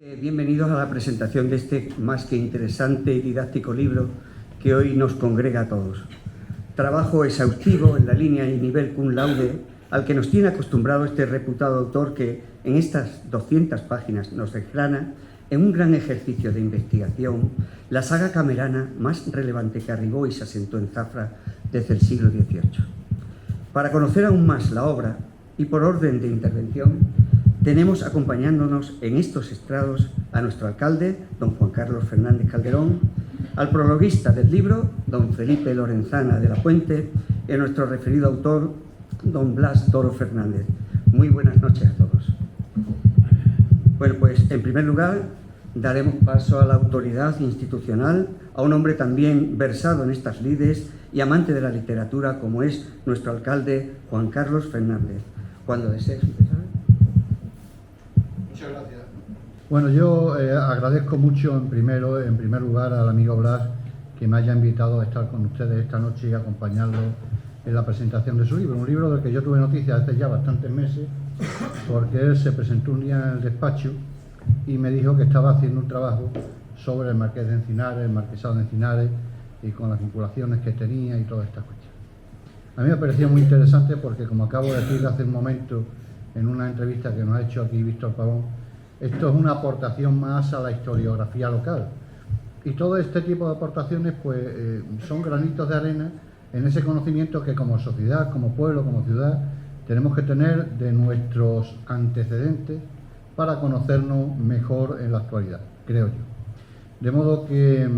Bienvenidos a la presentación de este más que interesante y didáctico libro que hoy nos congrega a todos. Trabajo exhaustivo en la línea y nivel cum laude al que nos tiene acostumbrado este reputado autor que en estas 200 páginas nos desgrana en un gran ejercicio de investigación la saga camerana más relevante que arribó y se asentó en Zafra desde el siglo XVIII. Para conocer aún más la obra y por orden de intervención, tenemos acompañándonos en estos estrados a nuestro alcalde, don Juan Carlos Fernández Calderón, al prologuista del libro, don Felipe Lorenzana de la Puente, y a nuestro referido autor, don Blas Toro Fernández. Muy buenas noches a todos. Bueno, pues en primer lugar daremos paso a la autoridad institucional, a un hombre también versado en estas lides y amante de la literatura como es nuestro alcalde Juan Carlos Fernández. Cuando desees empezar. Muchas gracias. Bueno, yo agradezco mucho en primer lugar al amigo Blas que me haya invitado a estar con ustedes esta noche y acompañarlo en la presentación de su libro. Un libro del que yo tuve noticia hace ya bastantes meses, porque él se presentó un día en el despacho y me dijo que estaba haciendo un trabajo sobre el Marqués de Encinares, el Marquesado de Encinares, y con las vinculaciones que tenía y todas estas cuestiones. A mí me pareció muy interesante porque, como acabo de decir hace un momento en una entrevista que nos ha hecho aquí Víctor Pavón, esto es una aportación más a la historiografía local. Y todo este tipo de aportaciones pues, son granitos de arena en ese conocimiento que como sociedad, como pueblo, como ciudad, tenemos que tener de nuestros antecedentes para conocernos mejor en la actualidad, creo yo. De modo que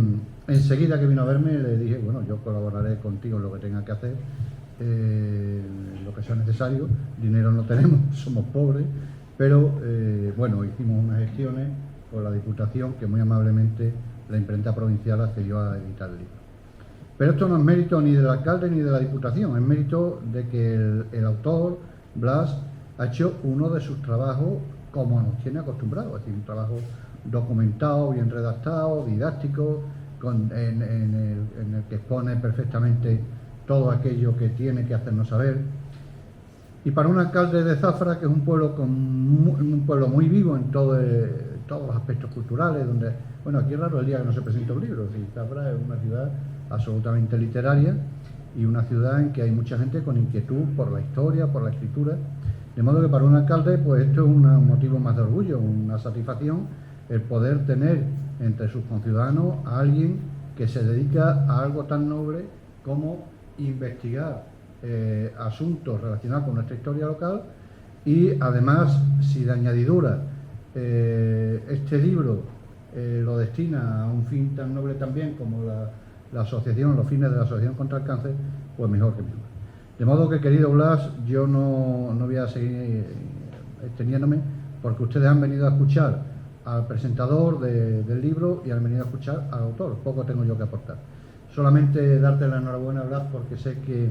enseguida que vino a verme le dije, bueno, yo colaboraré contigo en lo que tenga que hacer, lo que sea necesario. Dinero no tenemos, somos pobres, pero bueno, hicimos unas gestiones con la Diputación que muy amablemente la imprenta provincial accedió a editar el libro. Pero esto no es mérito ni del alcalde ni de la Diputación, es mérito de que el autor, Blas, ha hecho uno de sus trabajos como nos tiene acostumbrados, es decir, un trabajo documentado, bien redactado, didáctico, en el que expone perfectamente todo aquello que tiene que hacernos saber. Y para un alcalde de Zafra, que es un pueblo muy vivo en todos los aspectos culturales, donde, bueno, aquí es raro el día que no se presenta un libro. ¿Sí? Zafra es una ciudad absolutamente literaria y una ciudad en que hay mucha gente con inquietud por la historia, por la escritura. De modo que para un alcalde, pues esto es un motivo más de orgullo, una satisfacción, el poder tener entre sus conciudadanos a alguien que se dedica a algo tan noble como investigar asuntos relacionados con nuestra historia local y además, si de añadidura este libro lo destina a un fin tan noble también como la asociación, los fines de la Asociación contra el Cáncer, pues mejor que mejor. De modo que, querido Blas, yo no voy a seguir extendiéndome porque ustedes han venido a escuchar al presentador del libro y han venido a escuchar al autor. Poco tengo yo que aportar. Solamente darte la enhorabuena, Blas, porque sé que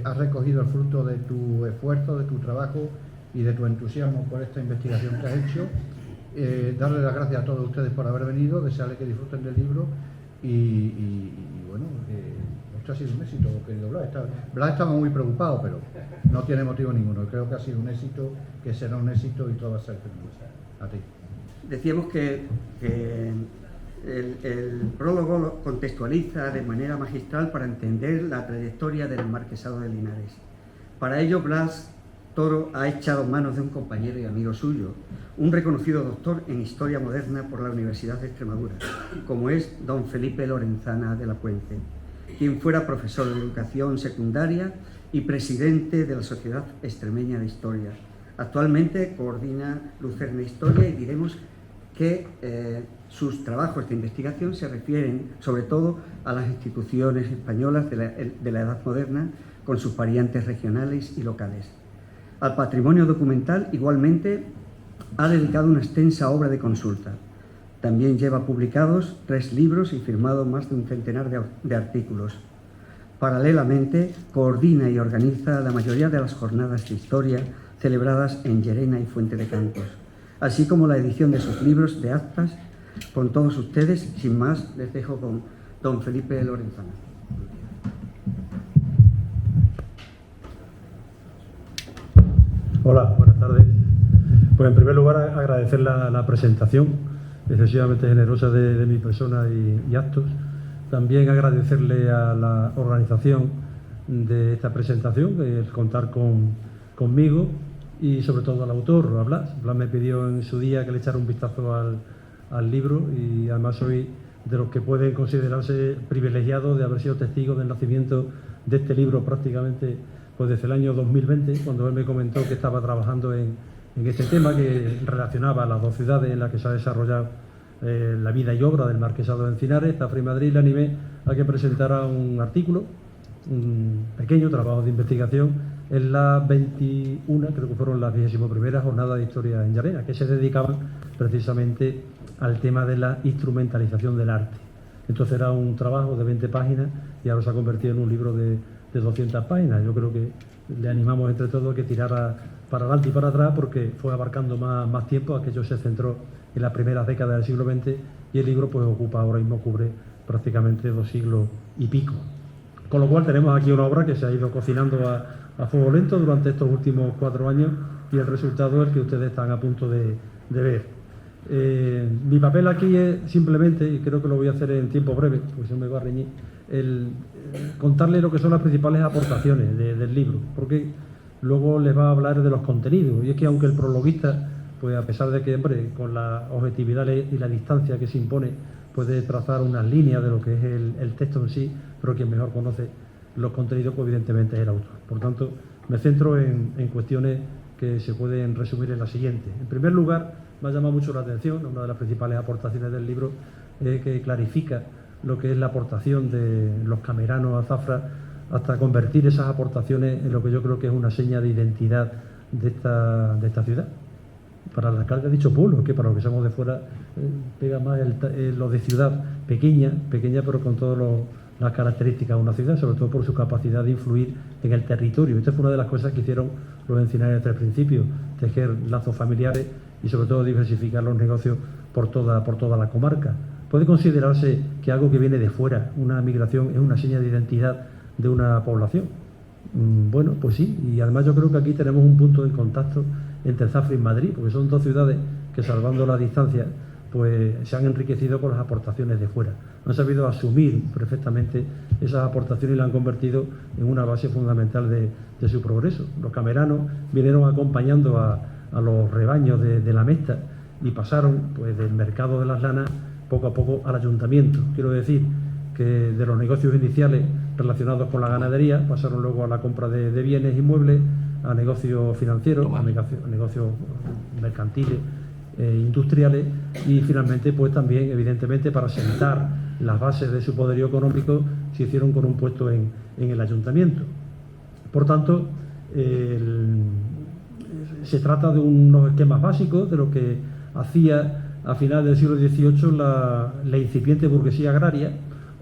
has recogido el fruto de tu esfuerzo, de tu trabajo y de tu entusiasmo por esta investigación que has hecho. Darle las gracias a todos ustedes por haber venido, desearles que disfruten del libro y bueno, esto ha sido un éxito, querido Blas. Blas estaba muy preocupado, pero no tiene motivo ninguno. Creo que ha sido un éxito, que será un éxito y todo va a ser feliz. A ti. Decíamos que el prólogo lo contextualiza de manera magistral para entender la trayectoria del Marquesado de Linares. Para ello, Blas Toro ha echado manos de un compañero y amigo suyo, un reconocido doctor en Historia Moderna por la Universidad de Extremadura, como es don Felipe Lorenzana de la Puente, quien fuera profesor de educación secundaria y presidente de la Sociedad Extremeña de Historia. Actualmente coordina Lucerna Historia y diremos que sus trabajos de investigación se refieren sobre todo a las instituciones españolas de la Edad Moderna con sus variantes regionales y locales. Al patrimonio documental igualmente ha dedicado una extensa obra de consulta. También lleva publicados 3 libros y firmado más de un centenar de artículos. Paralelamente coordina y organiza la mayoría de las jornadas de historia celebradas en Llerena y Fuente de Campos, así como la edición de sus libros de actas. Con todos ustedes, sin más, les dejo con don Felipe Lorenzana. Hola, buenas tardes. Pues en primer lugar agradecer la presentación excesivamente generosa de mi persona y actos. También agradecerle a la organización de esta presentación, el contar conmigo, y sobre todo al autor, a Blas. Blas me pidió en su día que le echara un vistazo al libro, y además soy de los que pueden considerarse privilegiados de haber sido testigo del nacimiento de este libro prácticamente pues desde el año 2020, cuando él me comentó que estaba trabajando en este tema que relacionaba las dos ciudades en las que se ha desarrollado la vida y obra del Marquesado de Encinares, Zafra y Madrid. Le animé a que presentara un artículo, un pequeño trabajo de investigación en las 21, creo que fueron las 21ª jornadas de historia en Llarena, que se dedicaban precisamente al tema de la instrumentalización del arte. Entonces era un trabajo de 20 páginas y ahora se ha convertido en un libro de 200 páginas. Yo creo que le animamos entre todos a que tirara para adelante y para atrás, porque fue abarcando más tiempo. Aquello se centró en las primeras décadas del siglo XX y el libro pues ocupa ahora mismo, cubre prácticamente 2 siglos y pico. Con lo cual tenemos aquí una obra que se ha ido cocinando a fuego lento durante estos últimos 4 años, y el resultado es el que ustedes están a punto de ver. Mi papel aquí es simplemente, y creo que lo voy a hacer en tiempo breve, porque si no me va a reñir, el contarles lo que son las principales aportaciones del libro, porque luego les va a hablar de los contenidos. Y es que aunque el prologuista, pues a pesar de que, hombre, con la objetividad y la distancia que se impone, puede trazar unas líneas de lo que es el texto en sí, pero quien mejor conoce los contenidos, pues evidentemente es el autor. Por tanto, me centro en cuestiones que se pueden resumir en la siguiente. En primer lugar, me ha llamado mucho la atención, una de las principales aportaciones del libro es que clarifica lo que es la aportación de los cameranos a Zafra, hasta convertir esas aportaciones en lo que yo creo que es una seña de identidad de esta ciudad. Para el alcalde ha dicho pueblo, que para los que somos de fuera pega más lo de ciudad pequeña, pero con todas las características de una ciudad, sobre todo por su capacidad de influir en el territorio. Esta fue una de las cosas que hicieron los encinares desde el principio, tejer lazos familiares y sobre todo diversificar los negocios por toda la comarca. Puede considerarse que algo que viene de fuera, una migración, es una seña de identidad de una población. Bueno, pues sí, y además yo creo que aquí tenemos un punto de contacto entre Zafra y Madrid, porque son dos ciudades que, salvando la distancia, pues se han enriquecido con las aportaciones de fuera. Han sabido asumir perfectamente esas aportaciones y la han convertido en una base fundamental de su progreso. Los cameranos vinieron acompañando a los rebaños de la Mesta y pasaron pues del mercado de las lanas poco a poco al ayuntamiento. Quiero decir que de los negocios iniciales relacionados con la ganadería pasaron luego a la compra de bienes inmuebles, a negocios financieros, a negocios mercantiles, industriales, y finalmente pues también evidentemente para sentar las bases de su poderío económico se hicieron con un puesto en el ayuntamiento. Por tanto, se trata de unos esquemas básicos de lo que hacía a finales del siglo XVIII la incipiente burguesía agraria,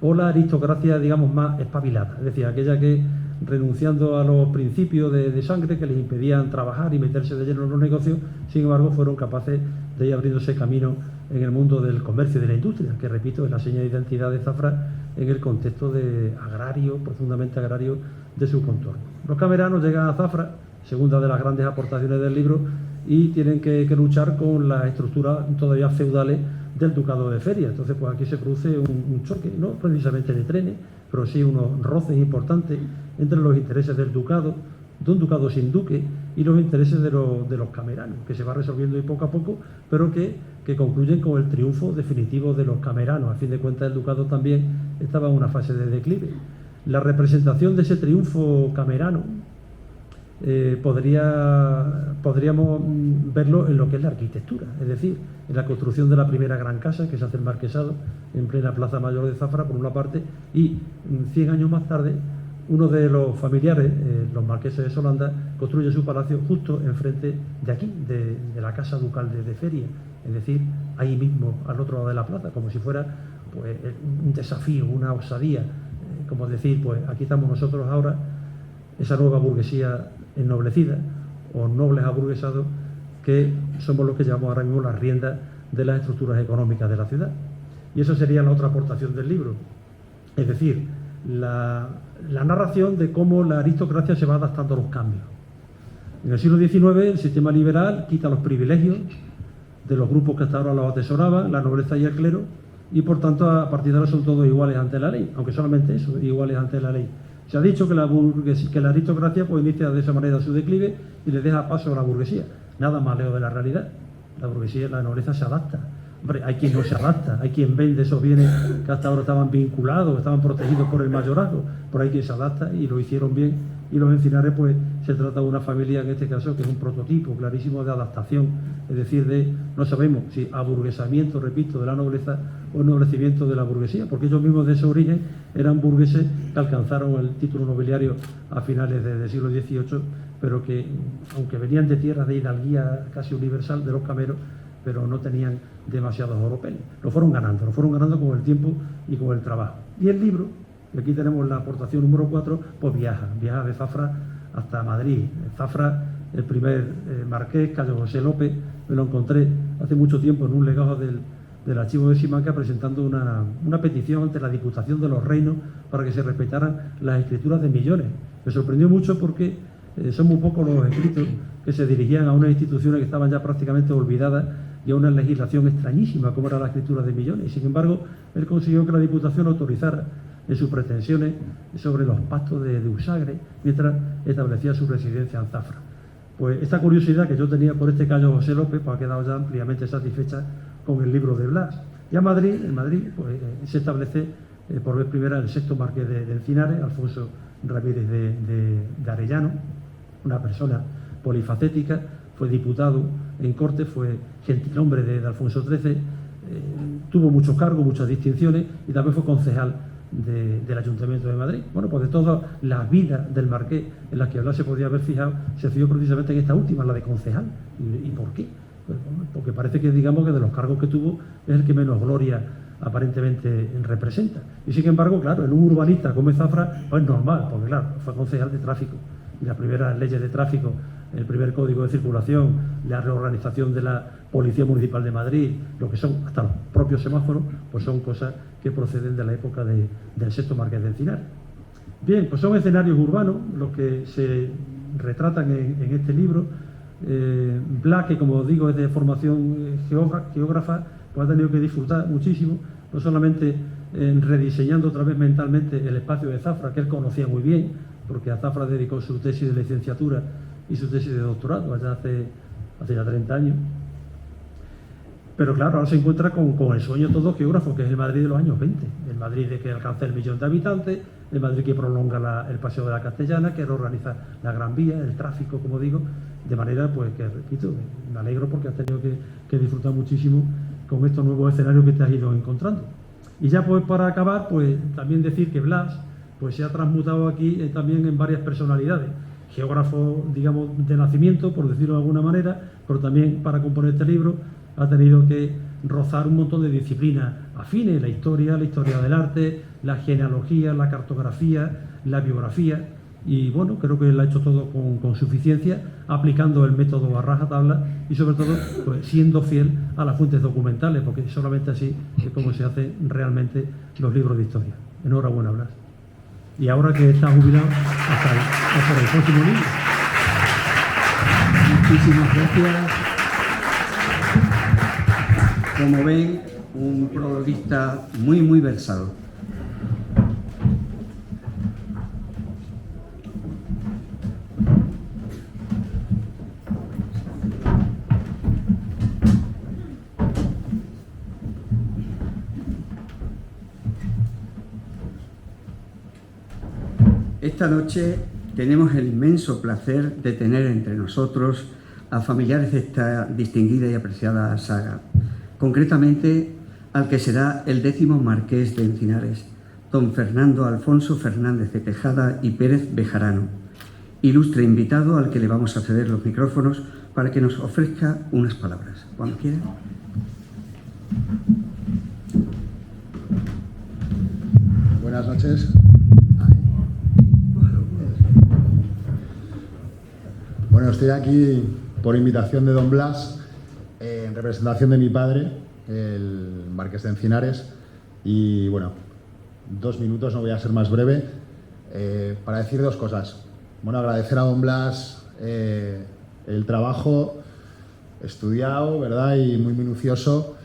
o la aristocracia, digamos, más espabilada, es decir, aquella que, renunciando a los principios de sangre que les impedían trabajar y meterse de lleno en los negocios, sin embargo fueron capaces de ir abriéndose camino en el mundo del comercio y de la industria, que repito es la seña de identidad de Zafra en el contexto de agrario, profundamente agrario de su contorno. Los cameranos llegan a Zafra, segunda de las grandes aportaciones del libro, y tienen que luchar con las estructuras todavía feudales del ducado de Feria. Entonces pues aquí se produce un choque, no precisamente de trenes, pero sí unos roces importantes entre los intereses del ducado, de un ducado sin duque, y los intereses de los cameranos, que se va resolviendo poco a poco, pero que concluyen con el triunfo definitivo de los cameranos. A fin de cuentas el ducado también estaba en una fase de declive. La representación de ese triunfo camerano podríamos verlo en lo que es la arquitectura, es decir, en la construcción de la primera gran casa que se hace el Marquesado en plena Plaza Mayor de Zafra, por una parte, y 100 años más tarde uno de los familiares, los marqueses de Solanda, construye su palacio justo enfrente de aquí, de la casa ducal de Feria, es decir, ahí mismo al otro lado de la plaza, como si fuera pues un desafío, una osadía, como decir, pues aquí estamos nosotros ahora, esa nueva burguesía ennoblecida, o nobles aburguesados, que somos los que llevamos ahora mismo las riendas de las estructuras económicas de la ciudad. Y eso sería la otra aportación del libro, es decir, la narración de cómo la aristocracia se va adaptando a los cambios. En el siglo XIX el sistema liberal quita los privilegios de los grupos que hasta ahora los atesoraban, la nobleza y el clero, y por tanto a partir de ahora son todos iguales ante la ley, aunque solamente eso, iguales ante la ley. Se ha dicho que la aristocracia pues inicia de esa manera su declive y le deja paso a la burguesía. Nada más lejos de la realidad. La burguesía, la nobleza se adapta. Hombre, hay quien no se adapta, hay quien vende esos bienes que hasta ahora estaban vinculados, estaban protegidos por el mayorazgo, pero hay quien se adapta y lo hicieron bien. Y los Encinares, pues se trata de una familia, en este caso, que es un prototipo clarísimo de adaptación, es decir, no sabemos si aburguesamiento, repito, de la nobleza o ennoblecimiento de la burguesía, porque ellos mismos de ese origen eran burgueses que alcanzaron el título nobiliario a finales del siglo XVIII, pero que, aunque venían de tierras de hidalguía casi universal, de los cameros, pero no tenían demasiados oropeles. Lo fueron ganando con el tiempo y con el trabajo. Y el libro, y aquí tenemos la aportación número 4, pues viaja de Zafra hasta Madrid. Zafra, el primer marqués, Cayo José López, me lo encontré hace mucho tiempo en un legado del archivo de Simancas presentando una petición ante la Diputación de los Reinos para que se respetaran las escrituras de Millones. Me sorprendió mucho porque son muy pocos los escritos que se dirigían a unas instituciones que estaban ya prácticamente olvidadas y a una legislación extrañísima como era la escritura de Millones. Y sin embargo, él consiguió que la Diputación autorizara en sus pretensiones sobre los pactos de Usagre mientras establecía su residencia en Zafra. Pues esta curiosidad que yo tenía por este Cayo José López pues ha quedado ya ampliamente satisfecha con el libro de Blas. Y en Madrid pues, se establece por vez primera el sexto marqués de Encinares, Alfonso Ramírez de Arellano, una persona polifacética, fue diputado en Cortes, fue gentilhombre de Alfonso XIII, tuvo muchos cargos, muchas distinciones y también fue concejal del Ayuntamiento de Madrid. Bueno, pues de toda la vida del marqués en la que Blas se podía haber fijado, se fijó precisamente en esta última, la de concejal. ¿Y por qué? Pues, bueno, porque parece que digamos que de los cargos que tuvo es el que menos gloria aparentemente representa. Y sin embargo, claro, en un urbanista como Zafra, pues normal, porque claro, fue concejal de tráfico. Y las primeras leyes de tráfico, el primer código de circulación, la reorganización de la Policía Municipal de Madrid, lo que son hasta los propios semáforos, pues son cosas que proceden de la época del sexto marqués de Encinares. Bien, pues son escenarios urbanos los que se retratan en este libro. Blas, que como digo es de formación geógrafa, pues ha tenido que disfrutar muchísimo, no solamente rediseñando otra vez mentalmente el espacio de Zafra, que él conocía muy bien, porque a Zafra dedicó su tesis de licenciatura y su tesis de doctorado allá hace ya 30 años. Pero claro, ahora se encuentra con el sueño de todo geógrafo, que es el Madrid de los años 20, el Madrid de que alcanza el 1.000.000 de habitantes, el Madrid que prolonga el Paseo de la Castellana, que reorganiza la Gran Vía, el tráfico, como digo, de manera pues que, repito, me alegro porque has tenido que disfrutar muchísimo con estos nuevos escenarios que te has ido encontrando. Y ya pues para acabar, pues también decir que Blas pues se ha transmutado aquí también en varias personalidades. Geógrafo, digamos, de nacimiento, por decirlo de alguna manera, pero también para componer este libro ha tenido que rozar un montón de disciplinas afines, la historia del arte, la genealogía, la cartografía, la biografía, y bueno, creo que lo ha hecho todo con suficiencia, aplicando el método a rajatabla y sobre todo pues, siendo fiel a las fuentes documentales, porque solamente así es como se hacen realmente los libros de historia. Enhorabuena, Blas. Y ahora que está jubilado, hasta el próximo libro. Muchísimas gracias. Como ven, un prologuista muy versado. Esta noche tenemos el inmenso placer de tener entre nosotros a familiares de esta distinguida y apreciada saga, concretamente al que será el 10º marqués de Encinares, don Fernando Alfonso Fernández de Tejada y Pérez Bejarano, ilustre invitado al que le vamos a ceder los micrófonos para que nos ofrezca unas palabras. Cuando quiera. Buenas noches. Bueno, estoy aquí por invitación de don Blas, en representación de mi padre, el marqués de Encinares, y bueno, 2 minutos, no voy a ser más breve, para decir 2 cosas. Bueno, agradecer a don Blas el trabajo estudiado, ¿verdad? Y muy minucioso,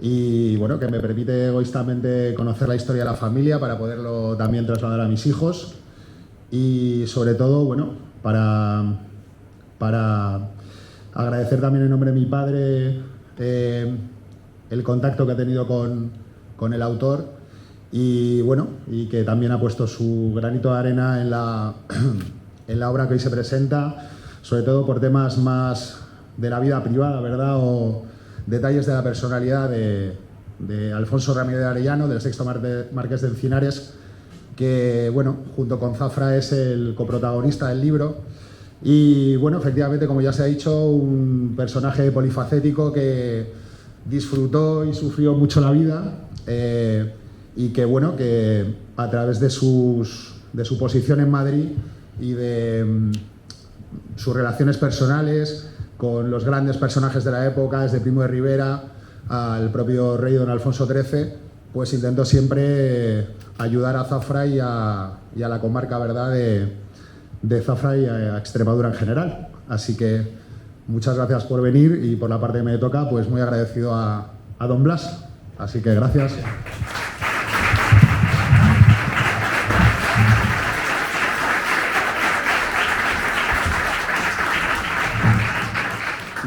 y bueno, que me permite egoístamente conocer la historia de la familia para poderlo también trasladar a mis hijos, y sobre todo, bueno, para agradecer también en nombre de mi padre el contacto que ha tenido con el autor, y bueno, y que también ha puesto su granito de arena en la obra que hoy se presenta, sobre todo por temas más de la vida privada, ¿verdad? O detalles de la personalidad de Alfonso Ramírez de Arellano, del sexto Marqués de Encinares, que, bueno, junto con Zafra es el coprotagonista del libro. Y, bueno, efectivamente, como ya se ha dicho, un personaje polifacético que disfrutó y sufrió mucho la vida, y que, bueno, que a través de su posición en Madrid y de sus relaciones personales con los grandes personajes de la época, desde Primo de Rivera al propio rey don Alfonso XIII, pues intentó siempre ayudar a Zafra y a la comarca, ¿verdad?, de Zafra y a Extremadura en general. Así que muchas gracias por venir, y por la parte que me toca, pues muy agradecido a don Blas. Así que gracias.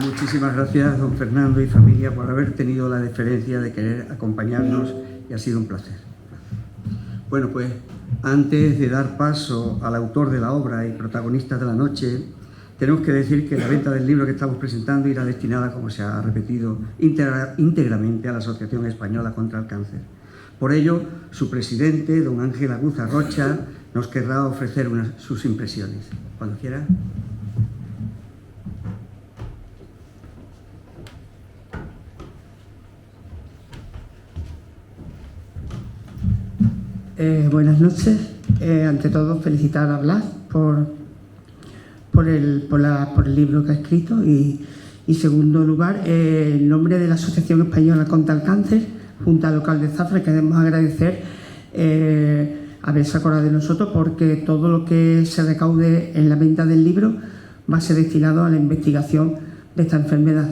Muchísimas gracias, don Fernando y familia, por haber tenido la deferencia de querer acompañarnos, y ha sido un placer. Bueno, pues antes de dar paso al autor de la obra y protagonista de la noche, tenemos que decir que la venta del libro que estamos presentando irá destinada, como se ha repetido, íntegramente a la Asociación Española contra el Cáncer. Por ello, su presidente, don Ángel Aguza Rocha, nos querrá ofrecer sus impresiones. Cuando quiera. Buenas noches. Ante todo, felicitar a Blas por el libro que ha escrito, y en segundo lugar, en nombre de la Asociación Española contra el Cáncer, Junta Local de Zafra, queremos agradecer haberse acordado de nosotros, porque todo lo que se recaude en la venta del libro va a ser destinado a la investigación de esta enfermedad.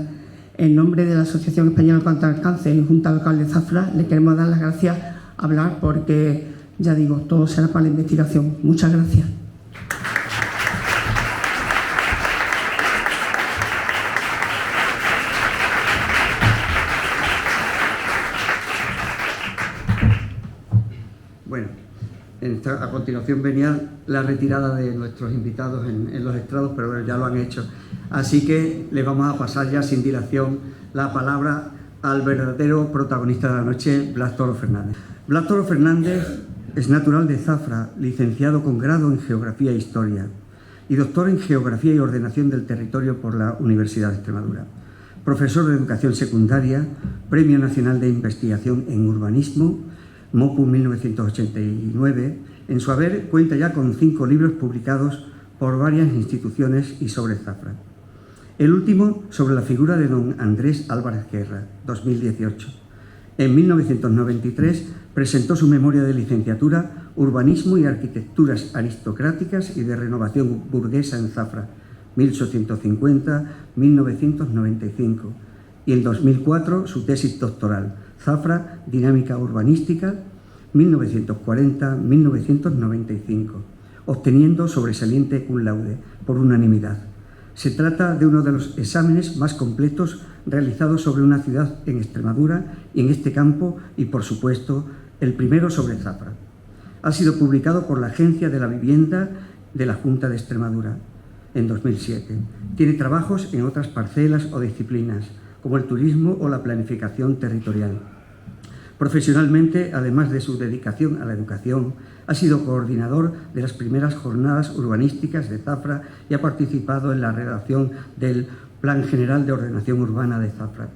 En nombre de la Asociación Española contra el Cáncer y Junta Local de Zafra, le queremos dar las gracias a Blas, porque, ya digo, todo será para la investigación. Muchas gracias. Bueno, a continuación venía la retirada de nuestros invitados en los estrados, pero bueno, ya lo han hecho. Así que les vamos a pasar ya sin dilación la palabra al verdadero protagonista de la noche, Blas Toro Fernández. Blas Toro Fernández es natural de Zafra, licenciado con grado en Geografía e Historia y doctor en Geografía y Ordenación del Territorio por la Universidad de Extremadura. Profesor de Educación Secundaria, Premio Nacional de Investigación en Urbanismo, MOPU 1989. En su haber cuenta ya con 5 libros publicados por varias instituciones y sobre Zafra. El último sobre la figura de don Andrés Álvarez Guerra, 2018. En 1993 presentó su memoria de licenciatura Urbanismo y Arquitecturas Aristocráticas y de Renovación Burguesa en Zafra, 1850-1995. Y en 2004 su tesis doctoral, Zafra, Dinámica Urbanística, 1940-1995, obteniendo sobresaliente cum laude por unanimidad. Se trata de uno de los exámenes más completos realizados sobre una ciudad en Extremadura y en este campo, y por supuesto el primero sobre Zafra. Ha sido publicado por la Agencia de la Vivienda de la Junta de Extremadura en 2007. Tiene trabajos en otras parcelas o disciplinas, como el turismo o la planificación territorial. Profesionalmente, además de su dedicación a la educación, ha sido coordinador de las primeras jornadas urbanísticas de Zafra y ha participado en la redacción del Plan General de Ordenación Urbana de Zafra.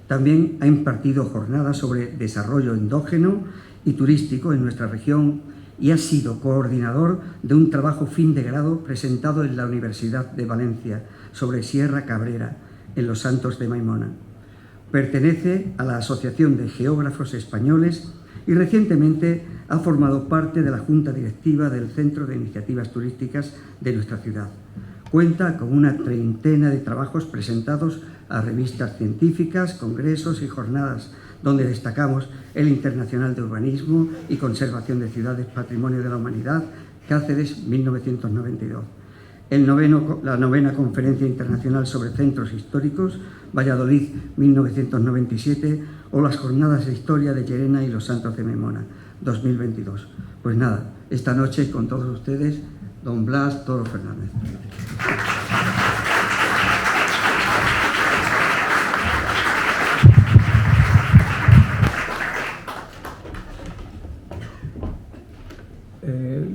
También ha impartido jornadas sobre desarrollo endógeno y turístico en nuestra región y ha sido coordinador de un trabajo fin de grado presentado en la Universidad de Valencia sobre Sierra Cabrera, en Los Santos de Maimona. Pertenece a la Asociación de Geógrafos Españoles y recientemente ha formado parte de la Junta Directiva del Centro de Iniciativas Turísticas de nuestra ciudad. Cuenta con una treintena de trabajos presentados a revistas científicas, congresos y jornadas, donde destacamos el Internacional de Urbanismo y Conservación de Ciudades Patrimonio de la Humanidad, Cáceres, 1992. La novena Conferencia Internacional sobre Centros Históricos, Valladolid, 1997, o las Jornadas de Historia de Llerena y los Santos de Memona, 2022. Pues nada, esta noche con todos ustedes, don Blas Toro Fernández.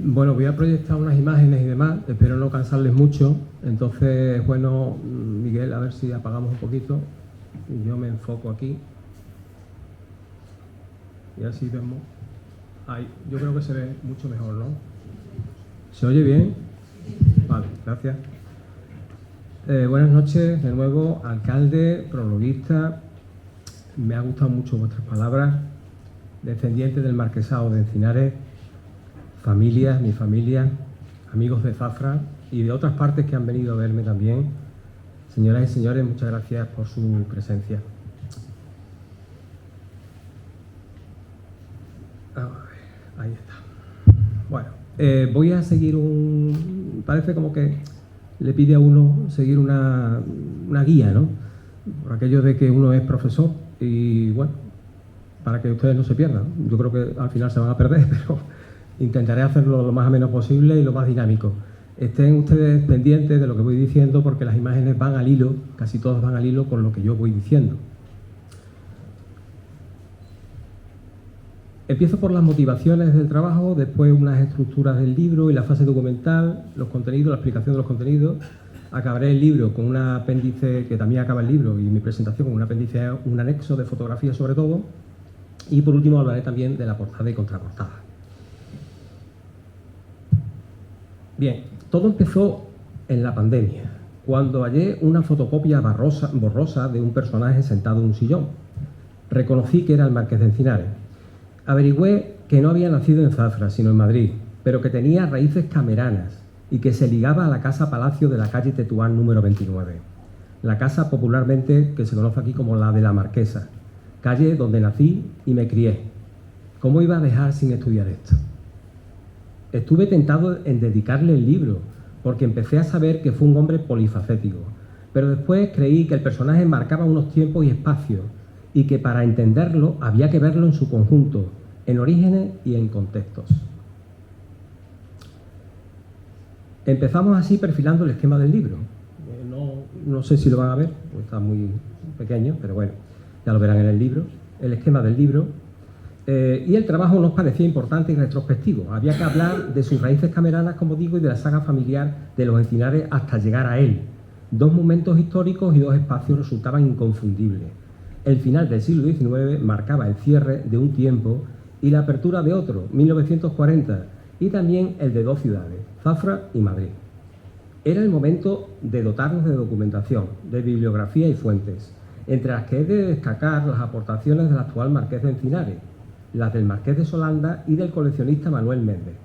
Bueno, voy a proyectar unas imágenes y demás, espero no cansarles mucho. Entonces, bueno, Miguel, a ver si apagamos un poquito. Y yo me enfoco aquí. Y así vemos. Ahí, yo creo que se ve mucho mejor, ¿no? ¿Se oye bien? Vale, gracias. Buenas noches de nuevo, alcalde, prologuista. Me ha gustado mucho vuestras palabras. Descendiente del marquesado de Encinares, familias, mi familia, amigos de Zafra y de otras partes que han venido a verme también. Señoras y señores, muchas gracias por su presencia. Ahí está. Bueno, voy a seguir parece como que le pide a uno seguir una guía, ¿no? Por aquello de que uno es profesor y, bueno, para que ustedes no se pierdan. Yo creo que al final se van a perder, pero intentaré hacerlo lo más ameno posible y lo más dinámico. Estén ustedes pendientes de lo que voy diciendo porque las imágenes van al hilo, casi todas van al hilo con lo que yo voy diciendo. Empiezo por las motivaciones del trabajo, después unas estructuras del libro y la fase documental, los contenidos, la explicación de los contenidos. Acabaré el libro con un apéndice, que también acaba el libro, y mi presentación con un apéndice, un anexo de fotografía sobre todo. Y por último hablaré también de la portada y contraportada. Bien, todo empezó en la pandemia, cuando hallé una fotocopia borrosa de un personaje sentado en un sillón. Reconocí que era el Marqués de Encinares. Averigüé que no había nacido en Zafra, sino en Madrid, pero que tenía raíces cameranas y que se ligaba a la casa palacio de la calle Tetuán número 29. La casa popularmente que se conoce aquí como la de la Marquesa, calle donde nací y me crié. ¿Cómo iba a dejar sin estudiar esto? Estuve tentado en dedicarle el libro, porque empecé a saber que fue un hombre polifacético, pero después creí que el personaje marcaba unos tiempos y espacios y que para entenderlo había que verlo en su conjunto, en orígenes y en contextos. Empezamos así perfilando el esquema del libro. No sé si lo van a ver, está muy pequeño, pero bueno, ya lo verán en el libro, el esquema del libro. Y el trabajo nos parecía importante y retrospectivo. Había que hablar de sus raíces cameranas, como digo, y de la saga familiar de los Encinares hasta llegar a él. Dos momentos históricos y dos espacios resultaban inconfundibles. El final del siglo XIX marcaba el cierre de un tiempo y la apertura de otro, 1940, y también el de dos ciudades, Zafra y Madrid. Era el momento de dotarnos de documentación, de bibliografía y fuentes, entre las que he de destacar las aportaciones del actual Marqués de Encinares, las del Marqués de Solanda y del coleccionista Manuel Méndez.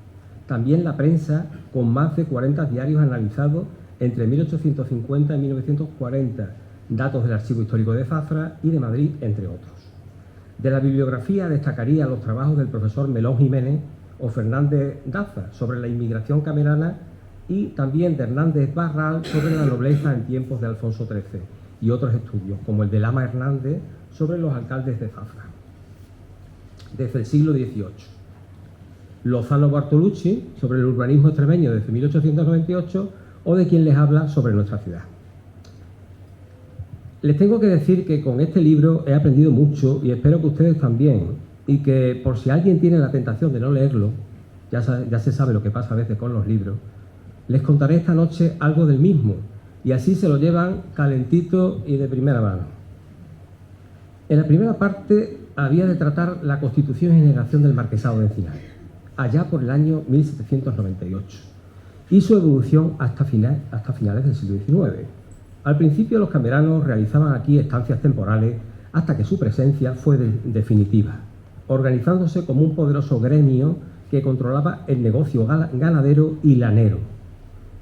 También la prensa, con más de 40 diarios analizados entre 1850 y 1940, datos del Archivo Histórico de Zafra y de Madrid, entre otros. De la bibliografía destacaría los trabajos del profesor Melón Jiménez o Fernández Daza sobre la inmigración camerana y también de Hernández Barral sobre la nobleza en tiempos de Alfonso XIII y otros estudios, como el de Lama Hernández sobre los alcaldes de Zafra desde el siglo XVIII. Lozano Bartolucci sobre el urbanismo extremeño desde 1898 o de quien les habla sobre nuestra ciudad. Les tengo que decir que con este libro he aprendido mucho y espero que ustedes también, y que por si alguien tiene la tentación de no leerlo, ya se sabe lo que pasa a veces con los libros, les contaré esta noche algo del mismo y así se lo llevan calentito y de primera mano. En la primera parte había de tratar la constitución y generación del Marquesado de Encinares, allá por el año 1798, y su evolución hasta finales del siglo XIX. Al principio los cameranos realizaban aquí estancias temporales hasta que su presencia fue definitiva, organizándose como un poderoso gremio que controlaba el negocio ganadero y lanero.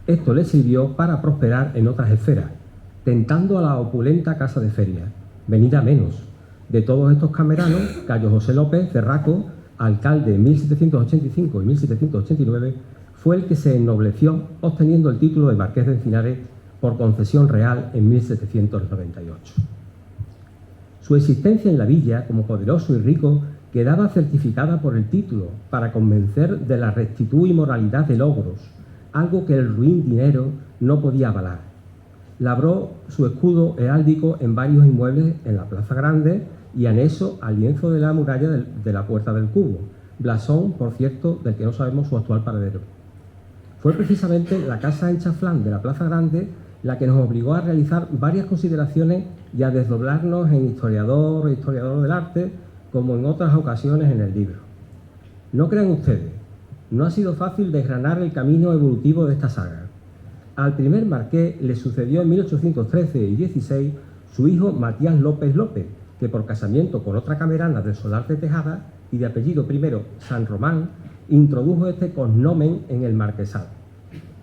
Esto le sirvió para prosperar en otras esferas, tentando a la opulenta casa de feria. Venida menos. De todos estos cameranos, Cayo José López Cerraco, alcalde en 1785 y 1789, fue el que se ennobleció obteniendo el título de Marqués de Encinares por concesión real en 1798. Su existencia en la villa, como poderoso y rico, quedaba certificada por el título para convencer de la rectitud y moralidad de Logros, algo que el ruin dinero no podía avalar. Labró su escudo heráldico en varios inmuebles en la Plaza Grande y anexo al lienzo de la muralla de la Puerta del Cubo, blasón, por cierto, del que no sabemos su actual paradero. Fue precisamente la casa en chaflán de la Plaza Grande la que nos obligó a realizar varias consideraciones y a desdoblarnos en historiador e historiador del arte, como en otras ocasiones en el libro. No crean ustedes, no ha sido fácil desgranar el camino evolutivo de esta saga. Al primer marqués le sucedió en 1813 y 16 su hijo Matías López López, que por casamiento con otra camerana del Solar de Tejada y de apellido primero San Román, introdujo este cognomen en el marquesado.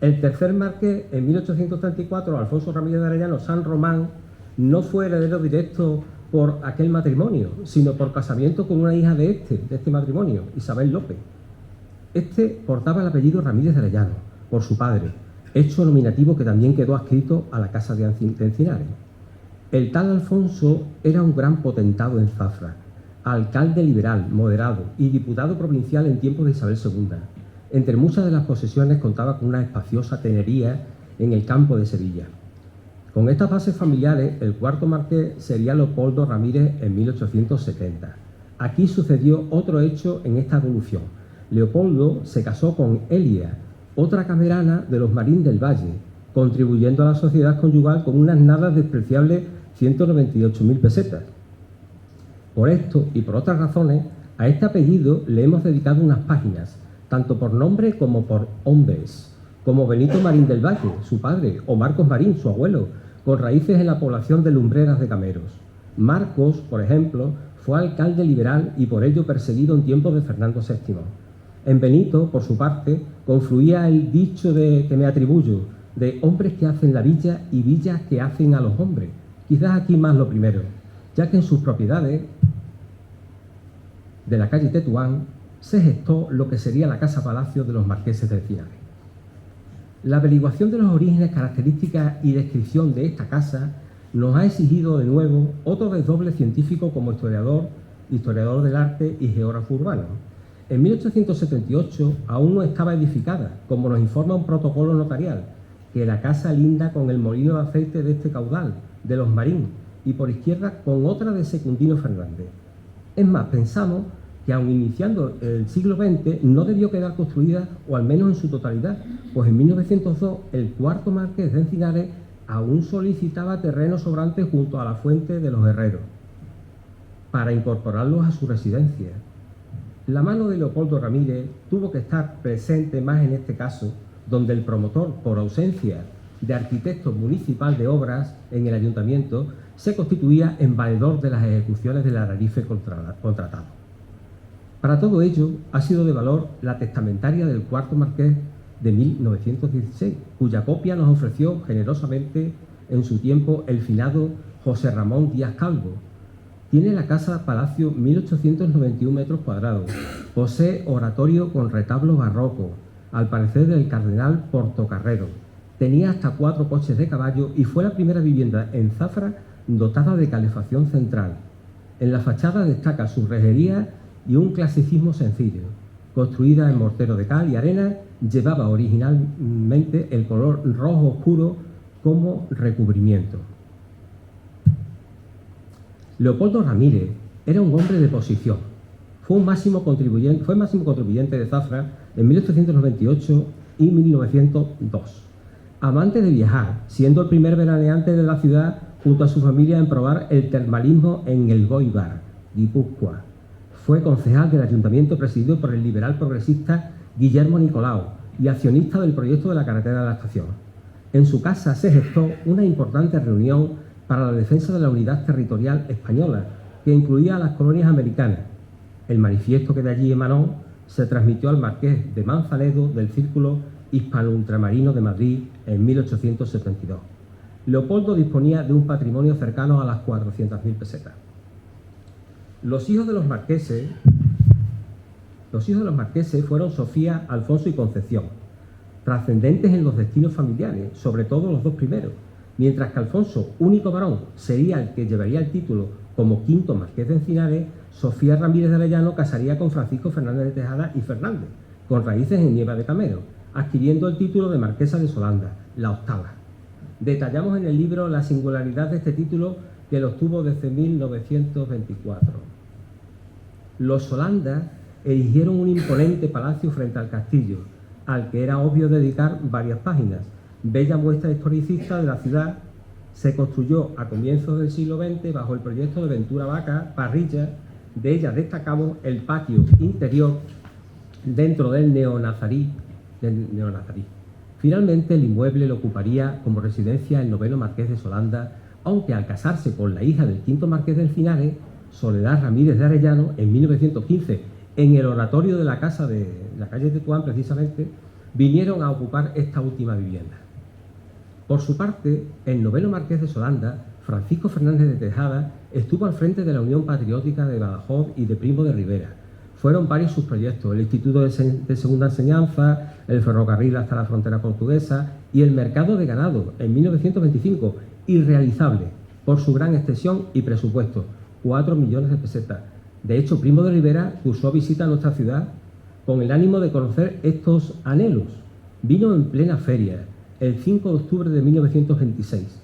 El tercer marqués, en 1834, Alfonso Ramírez de Arellano San Román, no fue heredero directo por aquel matrimonio, sino por casamiento con una hija de este matrimonio, Isabel López. Este portaba el apellido Ramírez de Arellano, por su padre, hecho nominativo que también quedó adscrito a la casa de Encinares. El tal Alfonso era un gran potentado en Zafra, alcalde liberal, moderado y diputado provincial en tiempos de Isabel II. Entre muchas de las posesiones contaba con una espaciosa tenería en el campo de Sevilla. Con estas bases familiares, el cuarto marqués sería Leopoldo Ramírez en 1870. Aquí sucedió otro hecho en esta evolución. Leopoldo se casó con Elia, otra camerana de los Marín del Valle, contribuyendo a la sociedad conyugal con unas nada despreciables 198.000 pesetas. Por esto y por otras razones, a este apellido le hemos dedicado unas páginas, tanto por nombre como por hombres, como Benito Marín del Valle, su padre, o Marcos Marín, su abuelo, con raíces en la población de Lumbreras de Cameros. Marcos, por ejemplo, fue alcalde liberal y por ello perseguido en tiempos de Fernando VII. En Benito, por su parte, confluía el dicho que me atribuyo, de hombres que hacen la villa y villas que hacen a los hombres. Quizás aquí más lo primero, ya que en sus propiedades de la calle Tetuán se gestó lo que sería la casa-palacio de los marqueses de Encinares. La averiguación de los orígenes, características y descripción de esta casa nos ha exigido de nuevo otro desdoble científico como historiador del arte y geógrafo urbano. En 1878 aún no estaba edificada, como nos informa un protocolo notarial, que la casa linda con el molino de aceite de este caudal, de los Marín, y por izquierda con otra de Secundino Fernández. Es más, pensamos que aun iniciando el siglo XX no debió quedar construida, o al menos en su totalidad, pues en 1902 el cuarto marqués de Encinares aún solicitaba terrenos sobrantes junto a la fuente de los Herreros, para incorporarlos a su residencia. La mano de Leopoldo Ramírez tuvo que estar presente más en este caso, donde el promotor, por ausencia de arquitecto municipal de obras en el ayuntamiento, se constituía en valedor de las ejecuciones del alarife contratado. Para todo ello ha sido de valor la testamentaria del cuarto marqués de 1916, cuya copia nos ofreció generosamente en su tiempo el finado José Ramón Díaz Calvo. Tiene la casa-palacio 1.891 metros cuadrados, posee oratorio con retablo barroco, al parecer del cardenal Portocarrero. Tenía hasta 4 coches de caballo y fue la primera vivienda en Zafra dotada de calefacción central. En la fachada destaca su rejería y un clasicismo sencillo. Construida en mortero de cal y arena, llevaba originalmente el color rojo oscuro como recubrimiento. Leopoldo Ramírez era un hombre de posición. Fue máximo contribuyente de Zafra en 1898 y 1902. Amante de viajar, siendo el primer veraneante de la ciudad junto a su familia en probar el termalismo en el Goibar, Guipúzcoa. Fue concejal del ayuntamiento presidido por el liberal progresista Guillermo Nicolau y accionista del proyecto de la carretera de la estación. En su casa se gestó una importante reunión para la defensa de la unidad territorial española, que incluía a las colonias americanas. El manifiesto que de allí emanó se transmitió al marqués de Manzaledo del Círculo hispano-ultramarino de Madrid en 1872. Leopoldo disponía de un patrimonio cercano a las 400.000 pesetas. Los hijos de los marqueses fueron Sofía, Alfonso y Concepción, trascendentes en los destinos familiares, sobre todo los dos primeros, mientras que Alfonso, único varón, sería el que llevaría el título como quinto marqués de Encinares. Sofía Ramírez de Arellano casaría con Francisco Fernández de Tejada y Fernández, con raíces en Nieva de Camero, adquiriendo el título de marquesa de Solanda, la octava. Detallamos en el libro la singularidad de este título, que lo obtuvo desde 1924. Los Solanda erigieron un imponente palacio frente al castillo, al que era obvio dedicar varias páginas. Bella muestra historicista de la ciudad, se construyó a comienzos del siglo XX bajo el proyecto de Ventura Vaca Parrilla. De ella destacamos el patio interior dentro del neonazarí. Finalmente, el inmueble lo ocuparía como residencia el noveno marqués de Solanda, aunque al casarse con la hija del quinto marqués de Encinares, Soledad Ramírez de Arellano, en 1915, en el oratorio de la casa de la calle Tetuán, precisamente, vinieron a ocupar esta última vivienda. Por su parte, el noveno marqués de Solanda, Francisco Fernández de Tejada, estuvo al frente de la Unión Patriótica de Badajoz y de Primo de Rivera. Fueron varios sus proyectos: el Instituto de Segunda Enseñanza, el ferrocarril hasta la frontera portuguesa y el mercado de ganado en 1925, irrealizable por su gran extensión y presupuesto, 4 millones de pesetas. De hecho, Primo de Rivera cursó visita a nuestra ciudad con el ánimo de conocer estos anhelos. Vino en plena feria, el 5 de octubre de 1926,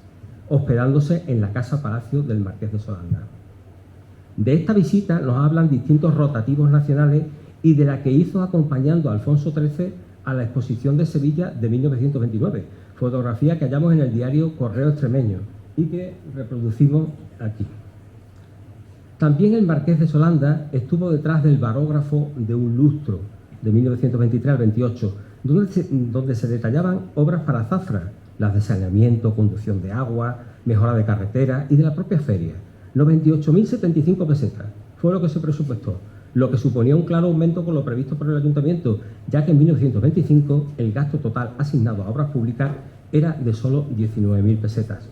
hospedándose en la Casa Palacio del Marqués de Solanda. De esta visita nos hablan distintos rotativos nacionales y de la que hizo acompañando a Alfonso XIII a la Exposición de Sevilla de 1929, fotografía que hallamos en el diario Correo Extremeño y que reproducimos aquí. También el Marqués de Solanda estuvo detrás del barógrafo de un lustro de 1923 al 28, donde se detallaban obras para Zafra, las de saneamiento, conducción de agua, mejora de carretera y de la propia feria. 98.075 pesetas fue lo que se presupuestó, lo que suponía un claro aumento con lo previsto por el ayuntamiento, ya que en 1925 el gasto total asignado a obras públicas era de solo 19.000 pesetas.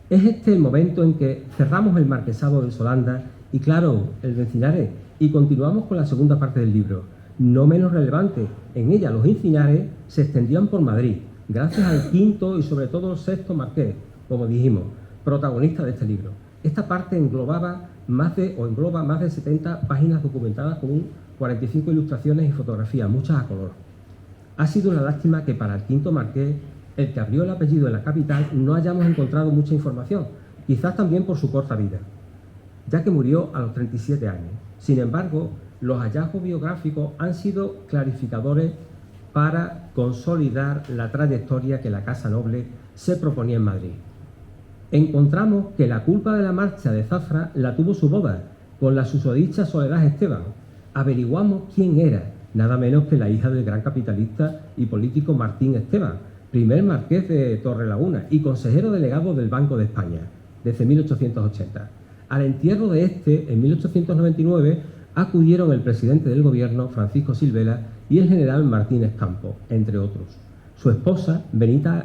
Es este el momento en que cerramos el marquesado de Solanda y, claro, el de Encinares, y continuamos con la segunda parte del libro. No menos relevante, en ella los Encinares se extendían por Madrid, gracias al quinto y sobre todo el sexto marqués, como dijimos, protagonista de este libro. Esta parte engloba más de 70 páginas documentadas con 45 ilustraciones y fotografías, muchas a color. Ha sido una lástima que para el quinto marqués, el que abrió el apellido en la capital, no hayamos encontrado mucha información, quizás también por su corta vida, ya que murió a los 37 años. Sin embargo, los hallazgos biográficos han sido clarificadores para consolidar la trayectoria que la Casa Noble se proponía en Madrid. Encontramos que la culpa de la marcha de Zafra la tuvo su boda con la susodicha Soledad Esteban. Averiguamos quién era, nada menos que la hija del gran capitalista y político Martín Esteban, primer marqués de Torrelaguna y consejero delegado del Banco de España desde 1880. Al entierro de este, en 1899, acudieron el presidente del gobierno, Francisco Silvela, y el general Martínez Campos, entre otros. Su esposa, Benita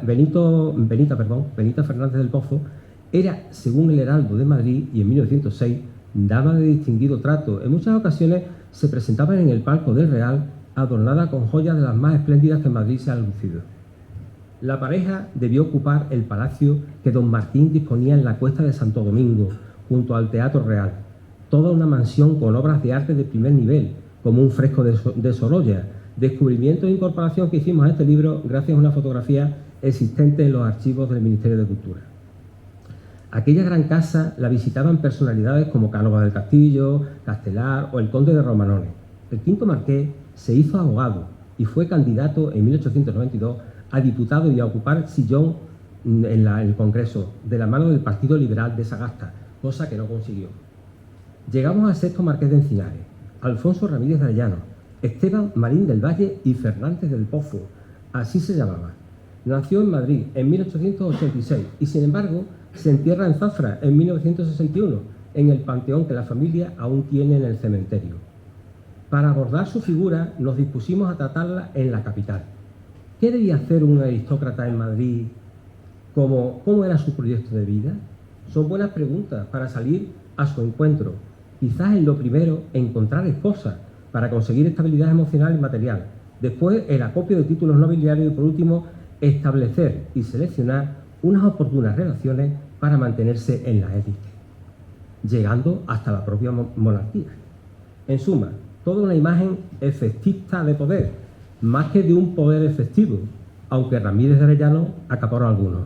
Fernández del Pozo, era, según el Heraldo de Madrid, y en 1906, dama de distinguido trato. En muchas ocasiones se presentaba en el palco del Real, adornada con joyas de las más espléndidas que en Madrid se han lucido. La pareja debió ocupar el palacio que don Martín disponía en la Cuesta de Santo Domingo, junto al Teatro Real. Toda una mansión con obras de arte de primer nivel, como un fresco de Sorolla, descubrimiento e incorporación que hicimos a este libro gracias a una fotografía existente en los archivos del Ministerio de Cultura. Aquella gran casa la visitaban personalidades como Cánovas del Castillo, Castelar o el conde de Romanones. El quinto marqués se hizo abogado y fue candidato en 1892 a diputado y a ocupar sillón en el Congreso, de la mano del Partido Liberal de Sagasta, cosa que no consiguió. Llegamos al sexto marqués de Encinares, Alfonso Ramírez de Arellano, Esteban Marín del Valle y Fernández del Pozo, así se llamaba. Nació en Madrid en 1886 y, sin embargo, se entierra en Zafra en 1961, en el panteón que la familia aún tiene en el cementerio. Para abordar su figura nos dispusimos a tratarla en la capital. ¿Qué debía hacer un aristócrata en Madrid? ¿Cómo era su proyecto de vida? Son buenas preguntas para salir a su encuentro. Quizás en lo primero, encontrar esposa para conseguir estabilidad emocional y material. Después, el acopio de títulos nobiliarios y, por último, establecer y seleccionar unas oportunas relaciones para mantenerse en la élite, llegando hasta la propia monarquía. En suma, toda una imagen efectista de poder, más que de un poder efectivo, aunque Ramírez de Arellano acaparó algunos.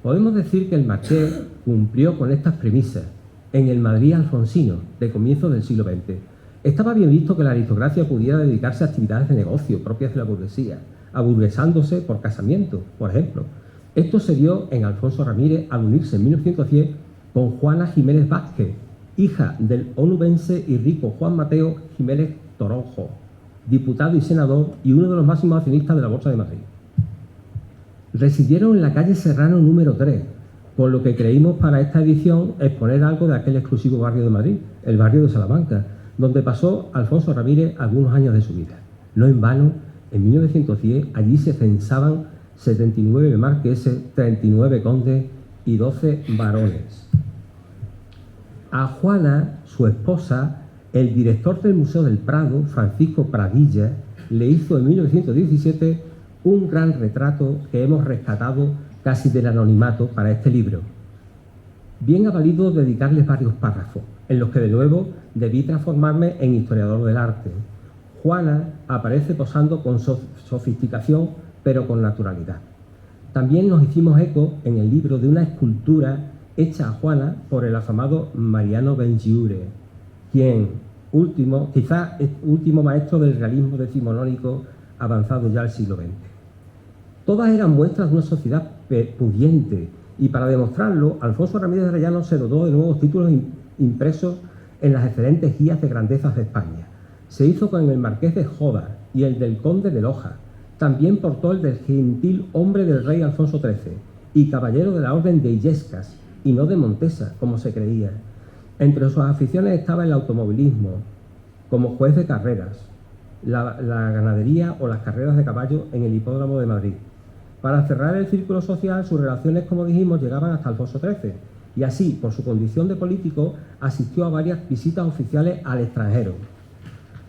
Podemos decir que el marqués cumplió con estas premisas en el Madrid alfonsino de comienzos del siglo XX. Estaba bien visto que la aristocracia pudiera dedicarse a actividades de negocio propias de la burguesía, aburguesándose por casamiento, por ejemplo. Esto se dio en Alfonso Ramírez al unirse en 1910 con Juana Jiménez Vázquez, hija del onubense y rico Juan Mateo Jiménez Toronjo, diputado y senador y uno de los máximos accionistas de la Bolsa de Madrid. Residieron en la calle Serrano número 3, por lo que creímos para esta edición exponer algo de aquel exclusivo barrio de Madrid, el barrio de Salamanca, donde pasó Alfonso Ramírez algunos años de su vida. No en vano, en 1910 allí se censaban 79 marqueses, 39 condes y 12 varones. A Juana, su esposa, el director del Museo del Prado, Francisco Pradilla, le hizo en 1917 un gran retrato que hemos rescatado casi del anonimato para este libro. Bien ha valido dedicarles varios párrafos, en los que de nuevo debí transformarme en historiador del arte. Juana aparece posando con sofisticación, pero con naturalidad. También nos hicimos eco en el libro de una escultura hecha a Juana por el afamado Mariano Benlliure, quien quizás último maestro del realismo decimonónico avanzado ya al siglo XX. Todas eran muestras de una sociedad pudiente, y para demostrarlo, Alfonso Ramírez de Arellano se dotó de nuevos títulos impresos en las excelentes guías de grandezas de España. Se hizo con el Marqués de Joda y el del Conde de Loja. También portó el del gentil hombre del rey Alfonso XIII y caballero de la Orden de Illescas, y no de Montesa, como se creía. Entre sus aficiones estaba el automovilismo, como juez de carreras, la ganadería o las carreras de caballo en el Hipódromo de Madrid. Para cerrar el círculo social, sus relaciones, como dijimos, llegaban hasta Alfonso XIII, y así, por su condición de político, asistió a varias visitas oficiales al extranjero,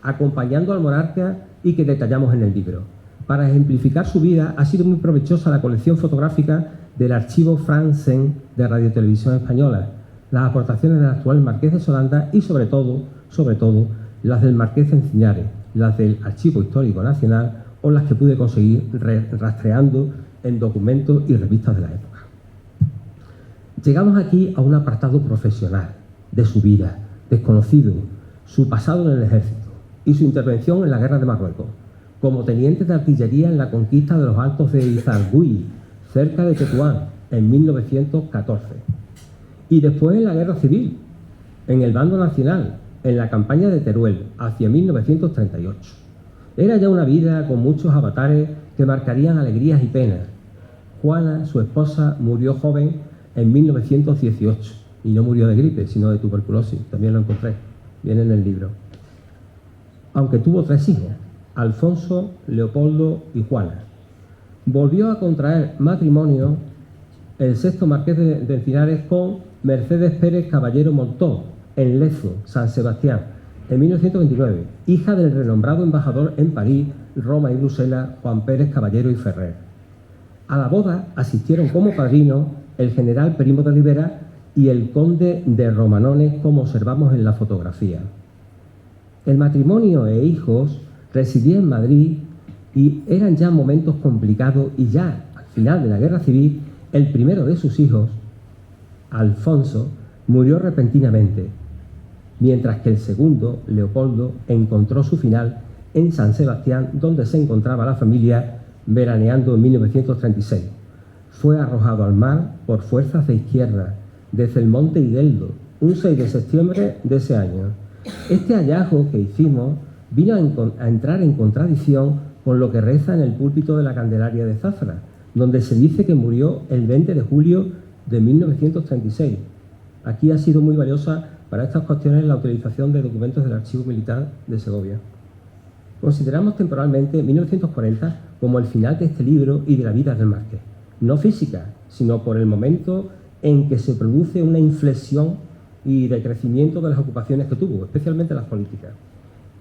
acompañando al monarca y que detallamos en el libro. Para ejemplificar su vida, ha sido muy provechosa la colección fotográfica del archivo Franzen de Radio Televisión Española, las aportaciones del actual Marqués de Solanda y, sobre todo, las del Marqués de Encinares, las del Archivo Histórico Nacional o las que pude conseguir rastreando en documentos y revistas de la época. Llegamos aquí a un apartado profesional de su vida, desconocido, su pasado en el ejército y su intervención en la Guerra de Marruecos, como teniente de artillería en la conquista de los Altos de Izargüí, cerca de Tetuán, en 1914. Y después en la Guerra Civil, en el bando nacional, en la campaña de Teruel, hacia 1938. Era ya una vida con muchos avatares que marcarían alegrías y penas. Juana, su esposa, murió joven en 1918 y no murió de gripe, sino de tuberculosis. También lo encontré, viene en el libro. Aunque tuvo 3 hijos, Alfonso, Leopoldo y Juana. Volvió a contraer matrimonio el 6º Marqués de Encinares con Mercedes Pérez Caballero Montó, en Lezo, San Sebastián, en 1929, hija del renombrado embajador en París, Roma y Bruselas, Juan Pérez Caballero y Ferrer. A la boda asistieron como padrinos el general Primo de Rivera y el conde de Romanones, como observamos en la fotografía. El matrimonio e hijos residían en Madrid y eran ya momentos complicados, y ya al final de la Guerra Civil, el primero de sus hijos, Alfonso, murió repentinamente, mientras que el segundo, Leopoldo, encontró su final en San Sebastián, donde se encontraba la familia veraneando en 1936. Fue arrojado al mar por fuerzas de izquierda desde el monte Higueldo, un 6 de septiembre de ese año. Este hallazgo que hicimos vino a entrar en contradicción con lo que reza en el púlpito de la Candelaria de Zafra, donde se dice que murió el 20 de julio de 1936. Aquí ha sido muy valiosa para estas cuestiones la utilización de documentos del Archivo Militar de Segovia. Consideramos temporalmente 1940 como el final de este libro y de la vida del Marqués, no física, sino por el momento en que se produce una inflexión y de crecimiento de las ocupaciones que tuvo, especialmente las políticas.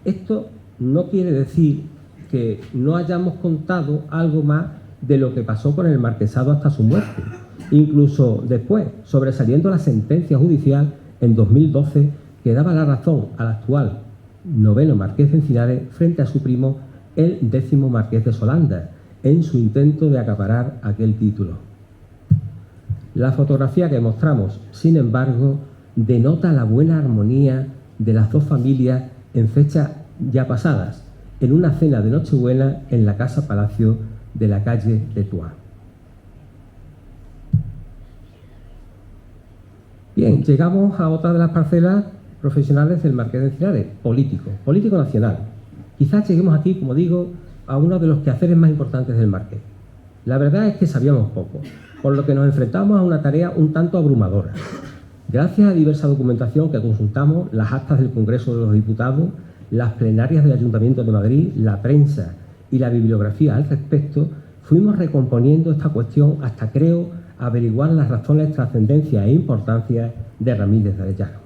Esto no quiere decir que no hayamos contado algo más de lo que pasó con el marquesado hasta su muerte. Incluso después, sobresaliendo la sentencia judicial en 2012 que daba la razón al actual 9º Marqués de Encinares frente a su primo, el 10º Marqués de Solanda, en su intento de acaparar aquel título. La fotografía que mostramos, sin embargo, denota la buena armonía de las dos familias en fechas ya pasadas, en una cena de Nochebuena en la Casa Palacio de la calle de Tours. Bien, llegamos a otra de las parcelas profesionales del Marqués de Encinares, político nacional. Quizás lleguemos aquí, como digo, a uno de los quehaceres más importantes del Marqués. La verdad es que sabíamos poco, por lo que nos enfrentamos a una tarea un tanto abrumadora. Gracias a diversa documentación que consultamos, las actas del Congreso de los Diputados, las plenarias del Ayuntamiento de Madrid, la prensa y la bibliografía al respecto, fuimos recomponiendo esta cuestión hasta, creo, averiguar las razones, trascendencia e importancia de Ramírez de Arellano.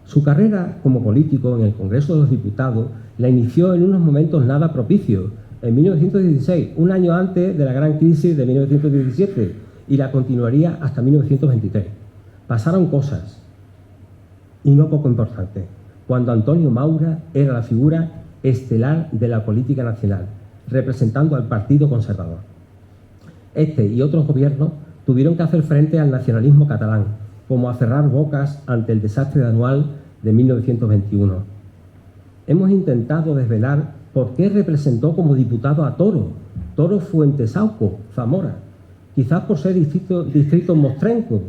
Su carrera como político en el Congreso de los Diputados la inició en unos momentos nada propicios, en 1916, un año antes de la gran crisis de 1917, y la continuaría hasta 1923. Pasaron cosas, y no poco importantes, cuando Antonio Maura era la figura estelar de la política nacional, representando al Partido Conservador. Este y otros gobiernos tuvieron que hacer frente al nacionalismo catalán, como a cerrar bocas ante el desastre anual de 1921. Hemos intentado desvelar por qué representó como diputado a Toro Fuentesauco, Zamora, quizás por ser distrito mostrenco.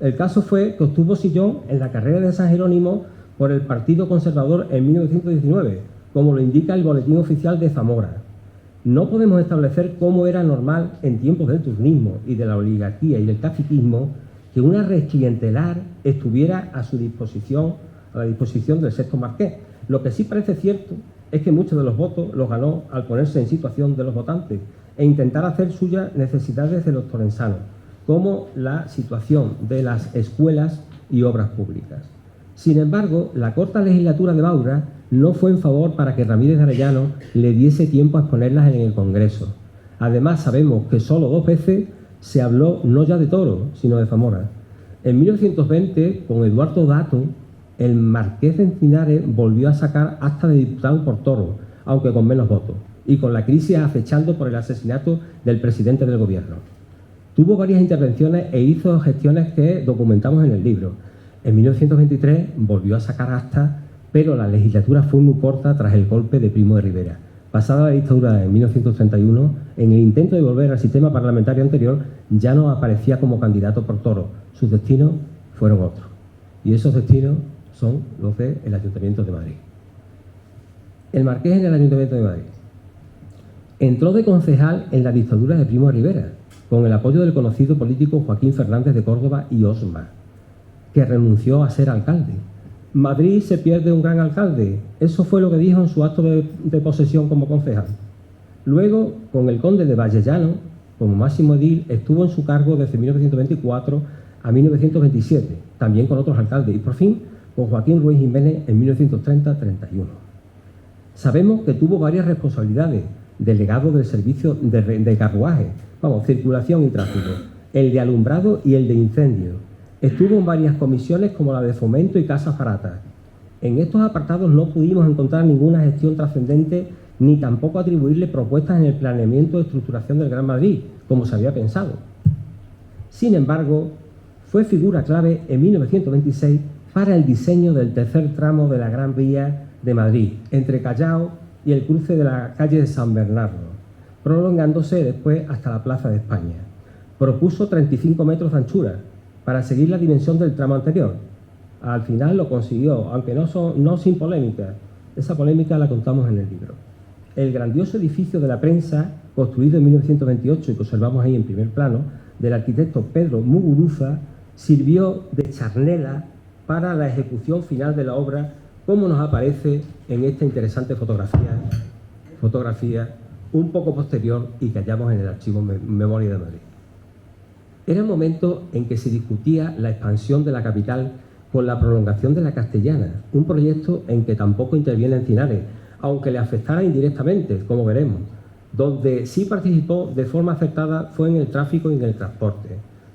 El caso fue que obtuvo sillón en la carrera de San Jerónimo por el Partido Conservador en 1919, como lo indica el Boletín Oficial de Zamora. No podemos establecer cómo era normal en tiempos del turnismo y de la oligarquía y del caciquismo que una red clientelar estuviera a la disposición del sexto marqués. Lo que sí parece cierto es que muchos de los votos los ganó al ponerse en situación de los votantes e intentar hacer suyas necesidades de los torensanos, como la situación de las escuelas y obras públicas. Sin embargo, la corta legislatura de Maura no fue en favor para que Ramírez de Arellano le diese tiempo a exponerlas en el Congreso. Además, sabemos que solo 2 veces se habló no ya de Toro, sino de Zamora. En 1920, con Eduardo Dato, el Marqués de Encinares volvió a sacar acta de diputado por Toro, aunque con menos votos, y con la crisis acechando por el asesinato del presidente del gobierno. Tuvo varias intervenciones e hizo gestiones que documentamos en el libro. En 1923 volvió a sacar acta, pero la legislatura fue muy corta tras el golpe de Primo de Rivera. Pasada la dictadura en 1931, en el intento de volver al sistema parlamentario anterior, ya no aparecía como candidato por Toro. Sus destinos fueron otros. Y esos destinos son los del Ayuntamiento de Madrid. El Marqués en el Ayuntamiento de Madrid entró de concejal en la dictadura de Primo de Rivera, con el apoyo del conocido político Joaquín Fernández de Córdoba y Osma, que renunció a ser alcalde. Madrid se pierde un gran alcalde. Eso fue lo que dijo en su acto de posesión como concejal. Luego, con el conde de Vallellano, como máximo edil, estuvo en su cargo desde 1924 a 1927, también con otros alcaldes, y por fin con Joaquín Ruiz Jiménez en 1930-31. Sabemos que tuvo varias responsabilidades: delegado del servicio de carruaje, circulación y tráfico, el de alumbrado y el de incendio. Estuvo en varias comisiones como la de Fomento y Casas Baratas. En estos apartados no pudimos encontrar ninguna gestión trascendente ni tampoco atribuirle propuestas en el planeamiento de estructuración del Gran Madrid, como se había pensado. Sin embargo, fue figura clave en 1926 para el diseño del tercer tramo de la Gran Vía de Madrid, entre Callao y el cruce de la calle de San Bernardo, prolongándose después hasta la Plaza de España. Propuso 35 metros de anchura, para seguir la dimensión del tramo anterior. Al final lo consiguió, aunque no sin polémica. Esa polémica la contamos en el libro. El grandioso edificio de la prensa, construido en 1928 y que observamos ahí en primer plano, del arquitecto Pedro Muguruza, sirvió de charnela para la ejecución final de la obra, como nos aparece en esta interesante fotografía un poco posterior y que hallamos en el archivo Memoria de Madrid. Era el momento en que se discutía la expansión de la capital con la prolongación de la Castellana, un proyecto en que tampoco interviene Encinares, aunque le afectara indirectamente, como veremos. Donde sí participó de forma acertada fue en el tráfico y en el transporte,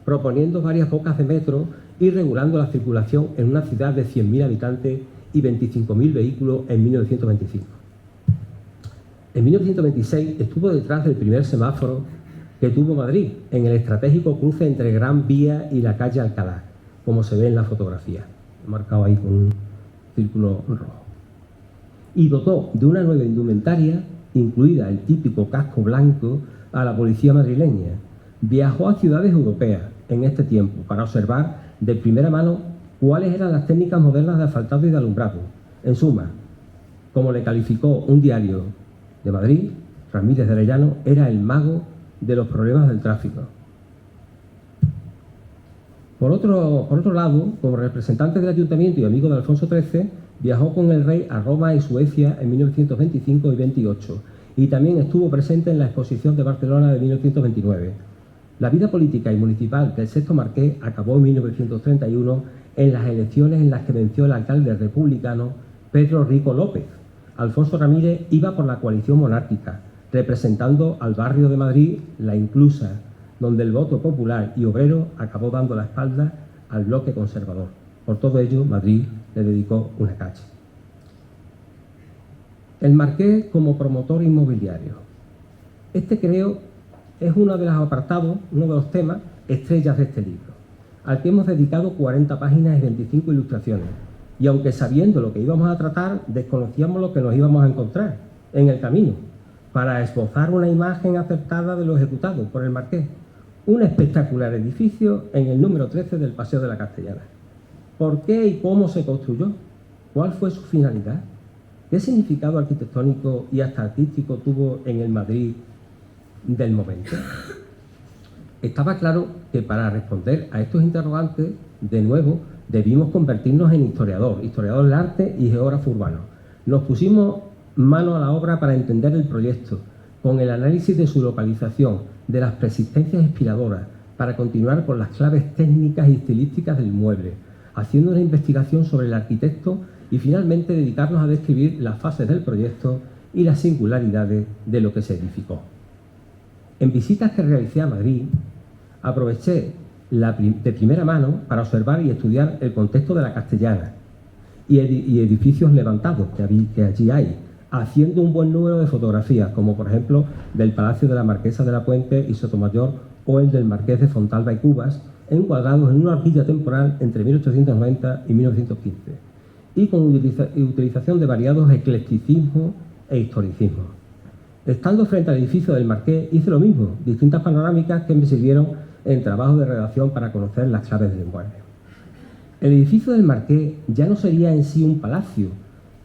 proponiendo varias bocas de metro y regulando la circulación en una ciudad de 100.000 habitantes y 25.000 vehículos en 1925. En 1926 estuvo detrás del primer semáforo que tuvo Madrid, en el estratégico cruce entre Gran Vía y la calle Alcalá, como se ve en la fotografía, marcado ahí con un círculo rojo. Y dotó de una nueva indumentaria, incluida el típico casco blanco, a la policía madrileña. Viajó a ciudades europeas en este tiempo para observar de primera mano cuáles eran las técnicas modernas de asfaltado y de alumbrado. En suma, como le calificó un diario de Madrid, Ramírez de Arellano era el mago de los problemas del tráfico. Por otro lado, como representante del Ayuntamiento y amigo de Alfonso XIII, viajó con el rey a Roma y Suecia en 1925 y 28, y también estuvo presente en la exposición de Barcelona de 1929. La vida política y municipal del sexto marqués acabó en 1931 en las elecciones en las que venció el alcalde republicano Pedro Rico López. Alfonso Ramírez iba por la coalición monárquica, representando al barrio de Madrid, La Inclusa, donde el voto popular y obrero acabó dando la espalda al bloque conservador. Por todo ello, Madrid le dedicó una calle. El marqués como promotor inmobiliario. Este, creo, es uno de los apartados, uno de los temas estrellas de este libro, al que hemos dedicado 40 páginas y 25 ilustraciones. Y aunque sabiendo lo que íbamos a tratar, desconocíamos lo que nos íbamos a encontrar en el camino, para esbozar una imagen acertada de lo ejecutado por el marqués. Un espectacular edificio en el número 13 del Paseo de la Castellana. ¿Por qué y cómo se construyó? ¿Cuál fue su finalidad? ¿Qué significado arquitectónico y hasta artístico tuvo en el Madrid del momento? Estaba claro que para responder a estos interrogantes, de nuevo, debimos convertirnos en historiador del arte y geógrafo urbano. Nos pusimos mano a la obra para entender el proyecto, con el análisis de su localización, de las persistencias inspiradoras, para continuar con las claves técnicas y estilísticas del inmueble, haciendo una investigación sobre el arquitecto y finalmente dedicarnos a describir las fases del proyecto y las singularidades de lo que se edificó. En visitas que realicé a Madrid, aproveché de primera mano para observar y estudiar el contexto de la Castellana y edificios levantados que allí hay, haciendo un buen número de fotografías, como por ejemplo del Palacio de la Marquesa de la Puente y Sotomayor o el del Marqués de Fontalba y Cubas, encuadrados en una horquilla temporal entre 1890 y 1915, y con utilización de variados eclecticismos e historicismos. Estando frente al edificio del Marqués, hice lo mismo, distintas panorámicas que me sirvieron en trabajo de redacción para conocer las claves del inmueble. El edificio del Marqués ya no sería en sí un palacio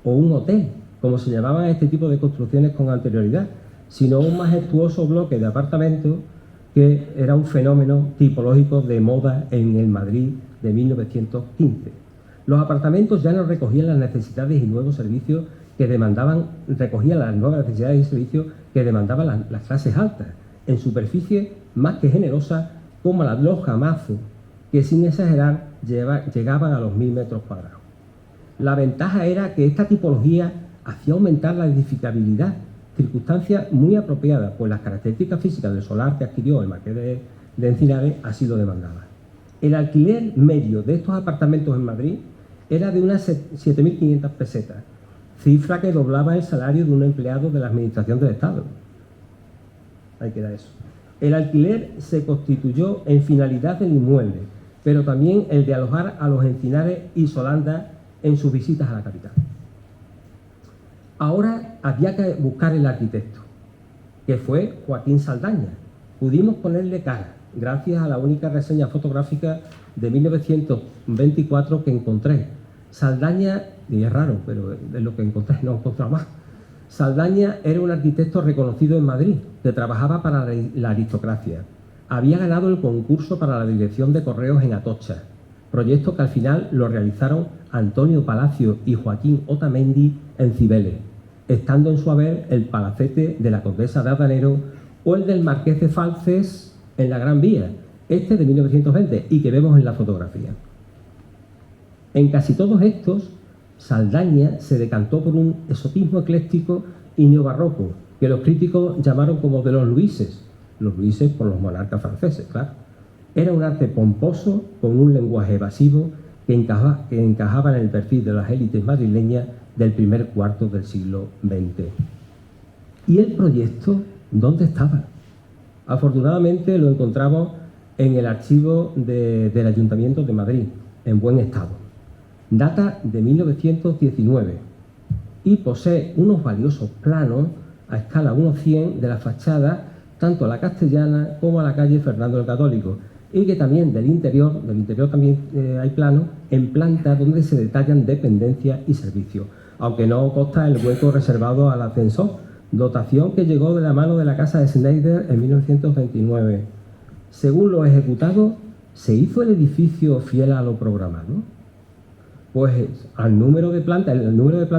o un hotel, como se llamaban este tipo de construcciones con anterioridad, sino un majestuoso bloque de apartamentos que era un fenómeno tipológico de moda en el Madrid de 1915. Los apartamentos ya no recogían las necesidades y nuevos servicios que demandaban, las clases altas, en superficie más que generosa, como la loja Mazo, que sin exagerar llegaban a los 1000 metros cuadrados. La ventaja era que esta tipología hacía aumentar la edificabilidad, circunstancia muy apropiada, pues las características físicas del solar que adquirió el Marqués de Encinares ha sido demandada. El alquiler medio de estos apartamentos en Madrid era de unas 7.500 pesetas, cifra que doblaba el salario de un empleado de la Administración del Estado. Ahí queda eso. El alquiler se constituyó en finalidad del inmueble, pero también el de alojar a los Encinares y Solanda en sus visitas a la capital. Ahora había que buscar el arquitecto, que fue Joaquín Saldaña. Pudimos ponerle cara, gracias a la única reseña fotográfica de 1924 que encontré. Saldaña, y es raro, pero es lo que encontré, no he encontrado más. Saldaña era un arquitecto reconocido en Madrid, que trabajaba para la aristocracia. Había ganado el concurso para la dirección de correos en Atocha. proyecto que al final lo realizaron Antonio Palacio y Joaquín Otamendi en Cibeles, estando en su haber el palacete de la Condesa de Ardanero o el del Marqués de Falces en la Gran Vía, este de 1920 y que vemos en la fotografía. En casi todos estos, Saldaña se decantó por un exotismo ecléctico y neobarroco, que los críticos llamaron como de los Luises por los monarcas franceses, claro. Era un arte pomposo con un lenguaje evasivo que encajaba en el perfil de las élites madrileñas del primer cuarto del siglo XX. ¿Y el proyecto dónde estaba? Afortunadamente lo encontramos en el archivo del Ayuntamiento de Madrid, en buen estado. Data de 1919 y posee unos valiosos planos a escala 1:100 de la fachada tanto a la Castellana como a la calle Fernando el Católico, y que también del interior también hay planos en planta donde se detallan dependencias y servicios, aunque no consta el hueco reservado al ascensor, dotación que llegó de la mano de la casa de Schneider en 1929. Según lo ejecutado, ¿se hizo el edificio fiel a lo programado? Pues el número de plantas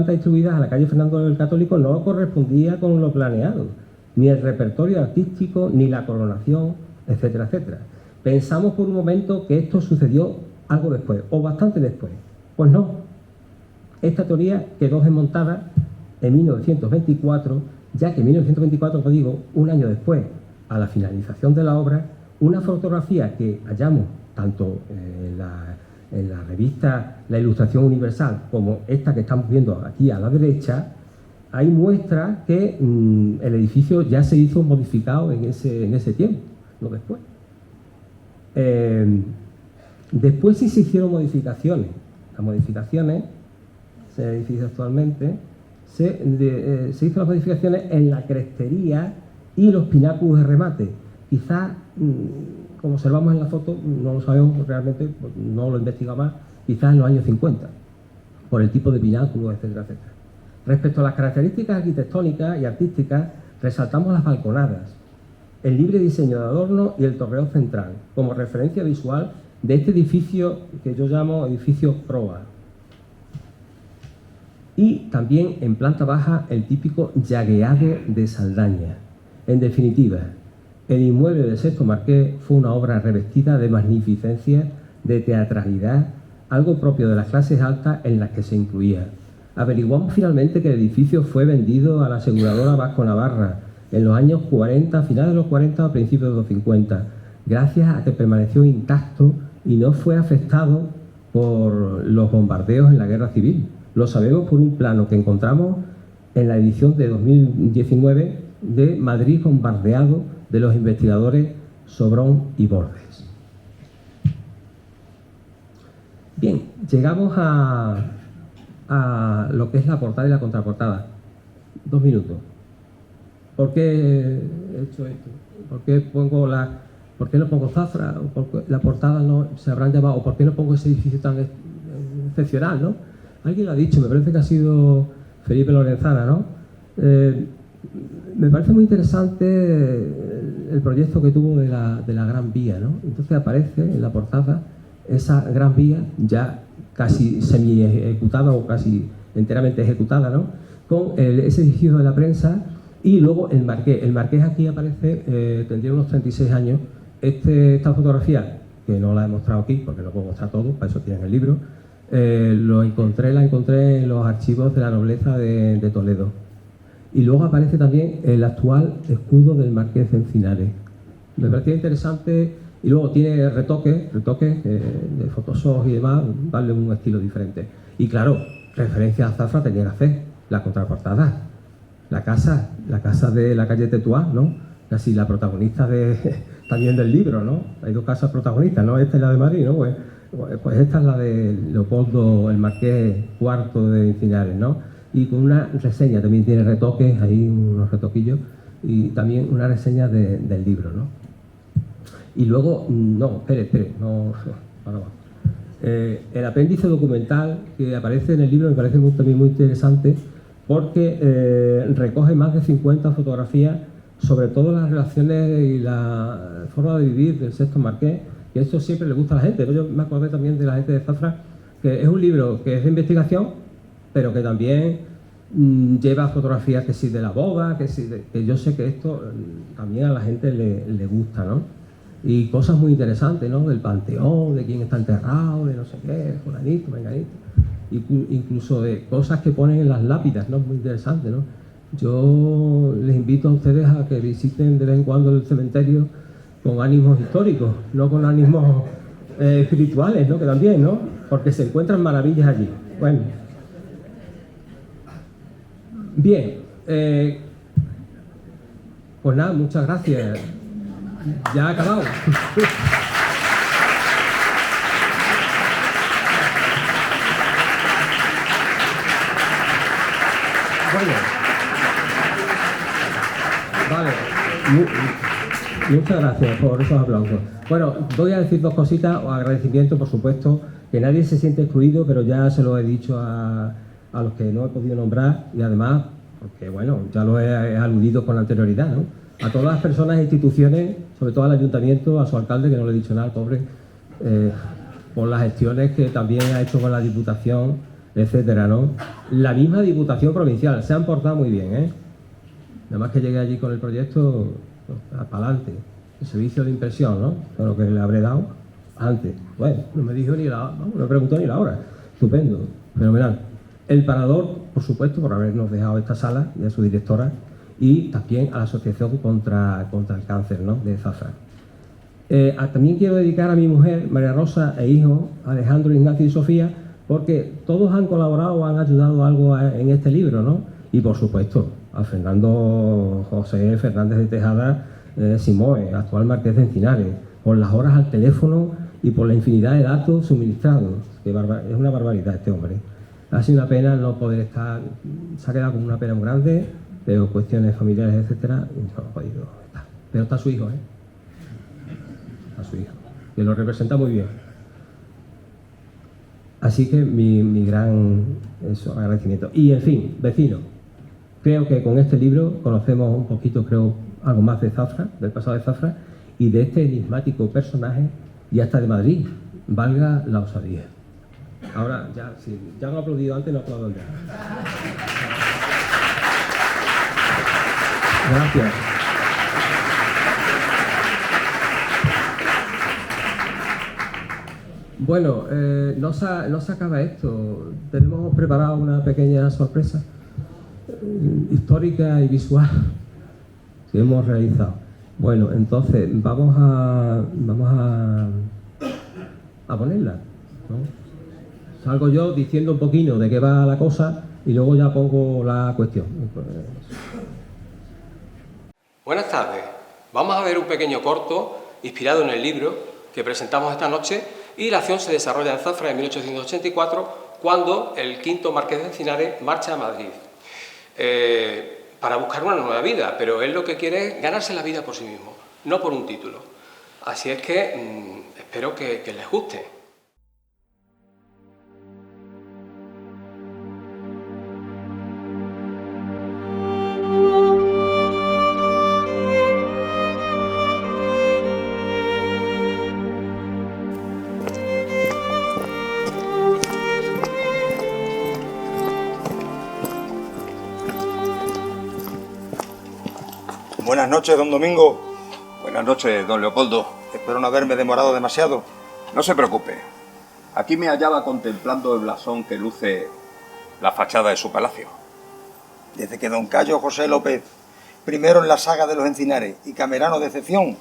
distribuidas a la calle Fernando el Católico no correspondía con lo planeado, ni el repertorio artístico, ni la coronación, etcétera, etcétera. Pensamos por un momento que esto sucedió algo después, o bastante después. Pues no. Esta teoría quedó desmontada en 1924, ya que en 1924, como digo, un año después, a la finalización de la obra, una fotografía que hallamos tanto en la revista La Ilustración Universal como esta que estamos viendo aquí a la derecha, ahí muestra que el edificio ya se hizo modificado en ese tiempo, no después. Después sí se hicieron modificaciones. Las modificaciones, ese edificio actualmente, se hizo las modificaciones en la crestería y los pináculos de remate. Quizás, como observamos en la foto, no lo sabemos realmente, no lo he investigado más, quizás en los años 50, por el tipo de pináculos, etcétera, etcétera. Respecto a las características arquitectónicas y artísticas, resaltamos las balconadas, el libre diseño de adorno y el torreón central, como referencia visual de este edificio que yo llamo edificio proa. Y también en planta baja el típico llagueado de Saldaña. En definitiva, el inmueble del Sexto Marqués fue una obra revestida de magnificencia, de teatralidad, algo propio de las clases altas en las que se incluía. Averiguamos finalmente que el edificio fue vendido a la aseguradora Vasco Navarra en los años 40, finales de los 40 a principios de los 50, gracias a que permaneció intacto y no fue afectado por los bombardeos en la Guerra Civil. Lo sabemos por un plano que encontramos en la edición de 2019 de Madrid bombardeado de los investigadores Sobrón y Borges. Bien, llegamos a lo que es la portada y la contraportada. 2 minutos. ¿Por qué he hecho esto? ¿Por qué no pongo Zafra? ¿O por qué la portada no se habrán llamado? ¿O por qué no pongo ese edificio tan excepcional, no? Alguien lo ha dicho, me parece que ha sido Felipe Lorenzana, ¿no? Me parece muy interesante el proyecto que tuvo de la Gran Vía, ¿no? Entonces aparece en la portada esa Gran Vía ya casi semi-ejecutada o casi enteramente ejecutada, ¿no? Con ese edificio de la prensa y luego el Marqués. El Marqués aquí aparece, tendría unos 36 años. Esta fotografía, que no la he mostrado aquí porque no puedo mostrar todo, para eso tienen el libro, la encontré en los archivos de la nobleza de Toledo. Y luego aparece también el actual escudo del Marqués de Encinares. Me parecía interesante y luego tiene retoques de Photoshop y demás, darle un estilo diferente. Y claro, referencia a Zafra tenía que hacer la contraportada. La casa de la calle Tetuán, ¿no? Casi la protagonista también del libro, ¿no? Hay 2 casas protagonistas, ¿no? Esta es la de Madrid, ¿no? Pues esta es la de Leopoldo, el Marqués IV de Encinares, ¿no? Y con una reseña, también tiene retoques, hay unos retoquillos, y también una reseña del libro, ¿no? Y luego, espere, no, ahora va. El apéndice documental que aparece en el libro me parece también muy interesante porque recoge más de 50 fotografías sobre todo las relaciones y la forma de vivir del Sexto Marqués, que esto siempre le gusta a la gente. Yo me acordé también de la gente de Zafra, que es un libro que es de investigación, pero que también lleva fotografías que sí de la boda, que yo sé que esto también a la gente le gusta, ¿no? Y cosas muy interesantes, ¿no? Del panteón, de quién está enterrado, de no sé qué, fulanito, menganito, incluso de cosas que ponen en las lápidas, ¿no? Muy interesante, ¿no? Yo les invito a ustedes a que visiten de vez en cuando el cementerio con ánimos históricos, no con ánimos espirituales, ¿no? Que también, ¿no? Porque se encuentran maravillas allí. Bueno. Bien. Pues nada, muchas gracias. Ya ha acabado. Bueno. Vale. Muchas gracias por esos aplausos. Bueno, voy a decir dos cositas, o agradecimiento, por supuesto, que nadie se siente excluido, pero ya se lo he dicho a los que no he podido nombrar, y además, porque bueno, ya lo he aludido con anterioridad, ¿no? A todas las personas e instituciones, sobre todo al ayuntamiento, a su alcalde, que no le he dicho nada, pobre, por las gestiones que también ha hecho con la Diputación, etcétera, ¿no? La misma Diputación Provincial, se han portado muy bien, ¿eh? Nada más que llegué allí con el proyecto, para adelante. El servicio de impresión, ¿no? Con lo que le habré dado antes. Bueno, no me dijo ni no me preguntó ni la hora. Estupendo, fenomenal. El Parador, por supuesto, por habernos dejado esta sala, y a su directora, y también a la Asociación contra el Cáncer, ¿no? De Zafra. También quiero dedicar a mi mujer, María Rosa, e hijo, Alejandro, Ignacio y Sofía, porque todos han colaborado o han ayudado algo en este libro, ¿no? Y por supuesto, a Fernando José Fernández de Tejada Simoe, actual marqués de Encinares, por las horas al teléfono y por la infinidad de datos suministrados. Es una barbaridad este hombre. Ha sido una pena no poder estar, se ha quedado con una pena muy grande, pero cuestiones familiares, etcétera, y no ha podido estar. Pero está su hijo, a su hijo, que lo representa muy bien. Así que mi gran agradecimiento. Y en fin, vecinos, creo que con este libro conocemos un poquito, creo, algo más de Zafra, del pasado de Zafra, y de este enigmático personaje, y hasta de Madrid, valga la osadía. Ahora, ya, si ya no he aplaudido antes, no aplaudo ya. Gracias. Bueno, no se acaba esto. Tenemos preparado una pequeña sorpresa histórica y visual que hemos realizado. Bueno, entonces vamos a ponerla, ¿no? Salgo yo diciendo un poquito de qué va la cosa y luego ya pongo la cuestión. Buenas tardes. Vamos a ver un pequeño corto inspirado en el libro que presentamos esta noche, y la acción se desarrolla en Zafra en 1884, cuando el quinto marqués de Encinares marcha a Madrid para buscar una nueva vida, pero él lo que quiere es ganarse la vida por sí mismo, no por un título. Así es que espero que les guste. Buenas noches, don Domingo. Buenas noches, don Leopoldo. Espero no haberme demorado demasiado. No se preocupe. Aquí me hallaba contemplando el blasón que luce la fachada de su palacio. Desde que don Cayo José López, primero en la saga de los Encinares y camerano de excepción,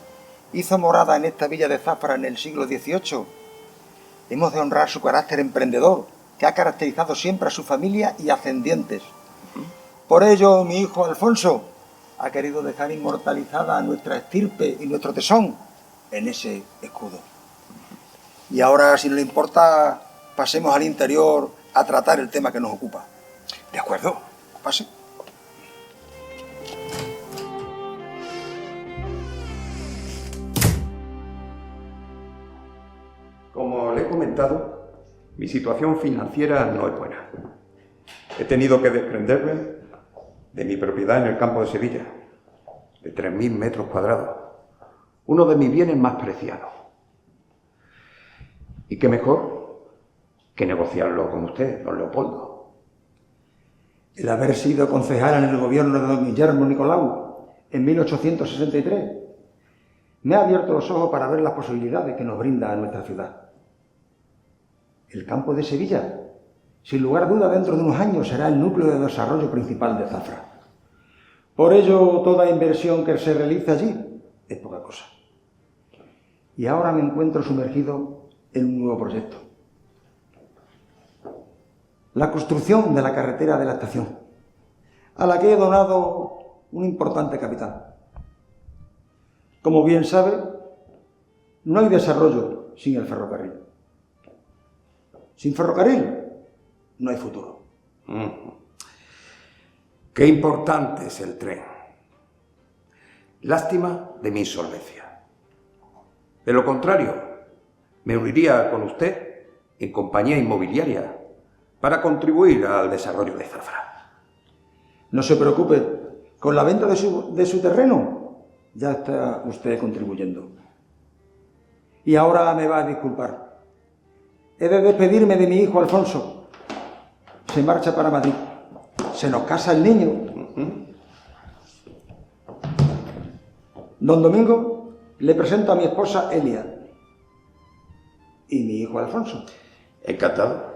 hizo morada en esta villa de Zafra en el siglo XVIII, hemos de honrar su carácter emprendedor, que ha caracterizado siempre a su familia y ascendientes. Por ello, mi hijo Alfonso ha querido dejar inmortalizada a nuestra estirpe y nuestro tesón en ese escudo. Y ahora, si no le importa, pasemos al interior a tratar el tema que nos ocupa. ¿De acuerdo? Pase. Como le he comentado, mi situación financiera no es buena. He tenido que desprenderme de mi propiedad en el campo de Sevilla, de 3.000 metros cuadrados, uno de mis bienes más preciados. Y qué mejor que negociarlo con usted, don Leopoldo. El haber sido concejal en el gobierno de don Guillermo Nicolau en 1863 me ha abierto los ojos para ver las posibilidades que nos brinda a nuestra ciudad. El campo de Sevilla, sin lugar a duda, dentro de unos años será el núcleo de desarrollo principal de Zafra. Por ello, toda inversión que se realice allí es poca cosa. Y ahora me encuentro sumergido en un nuevo proyecto. La construcción de la carretera de la estación, a la que he donado un importante capital. Como bien sabe, no hay desarrollo sin el ferrocarril. Sin ferrocarril no hay futuro. Qué importante es el tren. Lástima de mi insolvencia. De lo contrario, me uniría con usted en compañía inmobiliaria para contribuir al desarrollo de Zafra. No se preocupe, con la venta de su terreno ya está usted contribuyendo. Y ahora me va a disculpar. He de despedirme de mi hijo Alfonso. Se marcha para Madrid. Se nos casa el niño. Don Domingo, le presento a mi esposa Elia. Y mi hijo Alfonso. Encantado.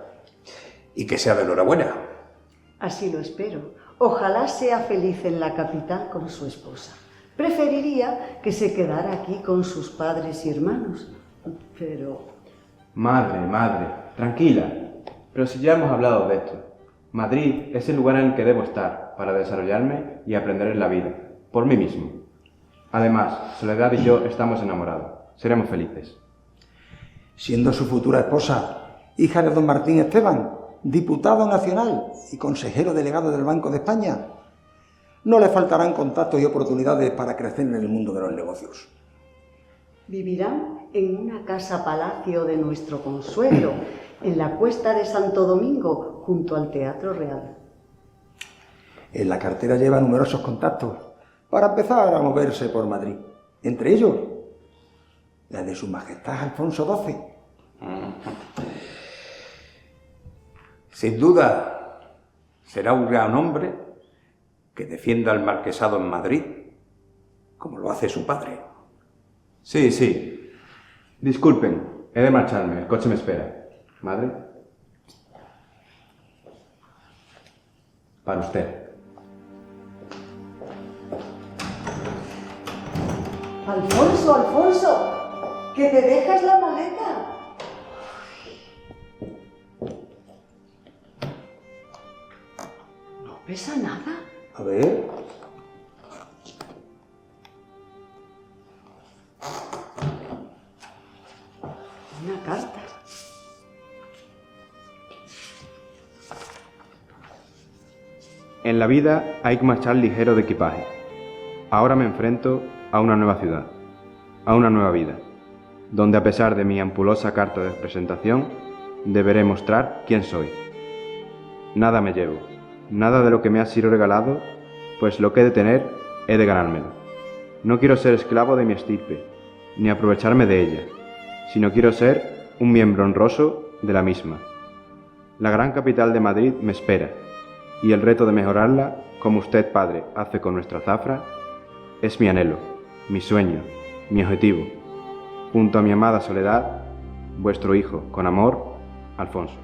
Y que sea de enhorabuena. Así lo espero. Ojalá sea feliz en la capital con su esposa. Preferiría que se quedara aquí con sus padres y hermanos. Pero... Madre, tranquila. Pero si ya hemos hablado de esto. Madrid es el lugar en el que debo estar para desarrollarme y aprender en la vida, por mí mismo. Además, Soledad y yo estamos enamorados. Seremos felices. Siendo su futura esposa, hija de don Martín Esteban, diputado nacional y consejero delegado del Banco de España, no le faltarán contactos y oportunidades para crecer en el mundo de los negocios. Vivirán en una casa-palacio de nuestro consuelo, en la Cuesta de Santo Domingo, junto al Teatro Real. En la cartera lleva numerosos contactos para empezar a moverse por Madrid. Entre ellos, la de Su Majestad Alfonso XII. Sin duda, será un gran hombre que defienda el marquesado en Madrid, como lo hace su padre. Sí. Disculpen, he de marcharme, el coche me espera. Madre. Para usted. Alfonso, que te dejas la maleta. No pesa nada. A ver. Una carta. En la vida hay que marchar ligero de equipaje. Ahora me enfrento a una nueva ciudad, a una nueva vida, donde a pesar de mi ampulosa carta de presentación, deberé mostrar quién soy. Nada me llevo, nada de lo que me ha sido regalado, pues lo que he de tener, he de ganármelo. No quiero ser esclavo de mi estirpe, ni aprovecharme de ella, sino quiero ser un miembro honroso de la misma. La gran capital de Madrid me espera, y el reto de mejorarla, como usted, padre, hace con nuestra Zafra, es mi anhelo, mi sueño, mi objetivo. Junto a mi amada Soledad, vuestro hijo, con amor, Alfonso.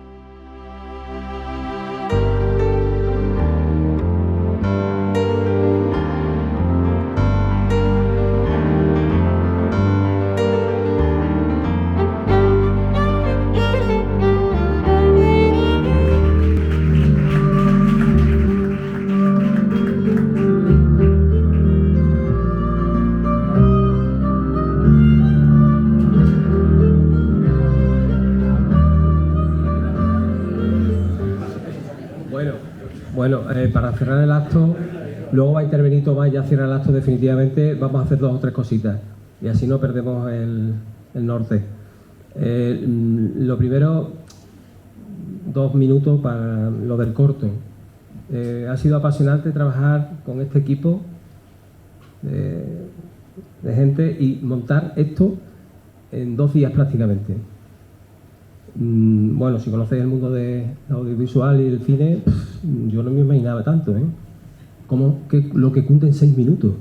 Bueno, para cerrar el acto, luego va a intervenir Tomás, ya cierra el acto definitivamente, vamos a hacer 2 o 3 cositas y así no perdemos el norte. Lo primero, 2 minutos para lo del corto. Ha sido apasionante trabajar con este equipo de gente y montar esto en 2 días prácticamente. Bueno, si conocéis el mundo de audiovisual y el cine, yo no me imaginaba tanto, ¿eh? Como que lo que cunde en 6 minutos.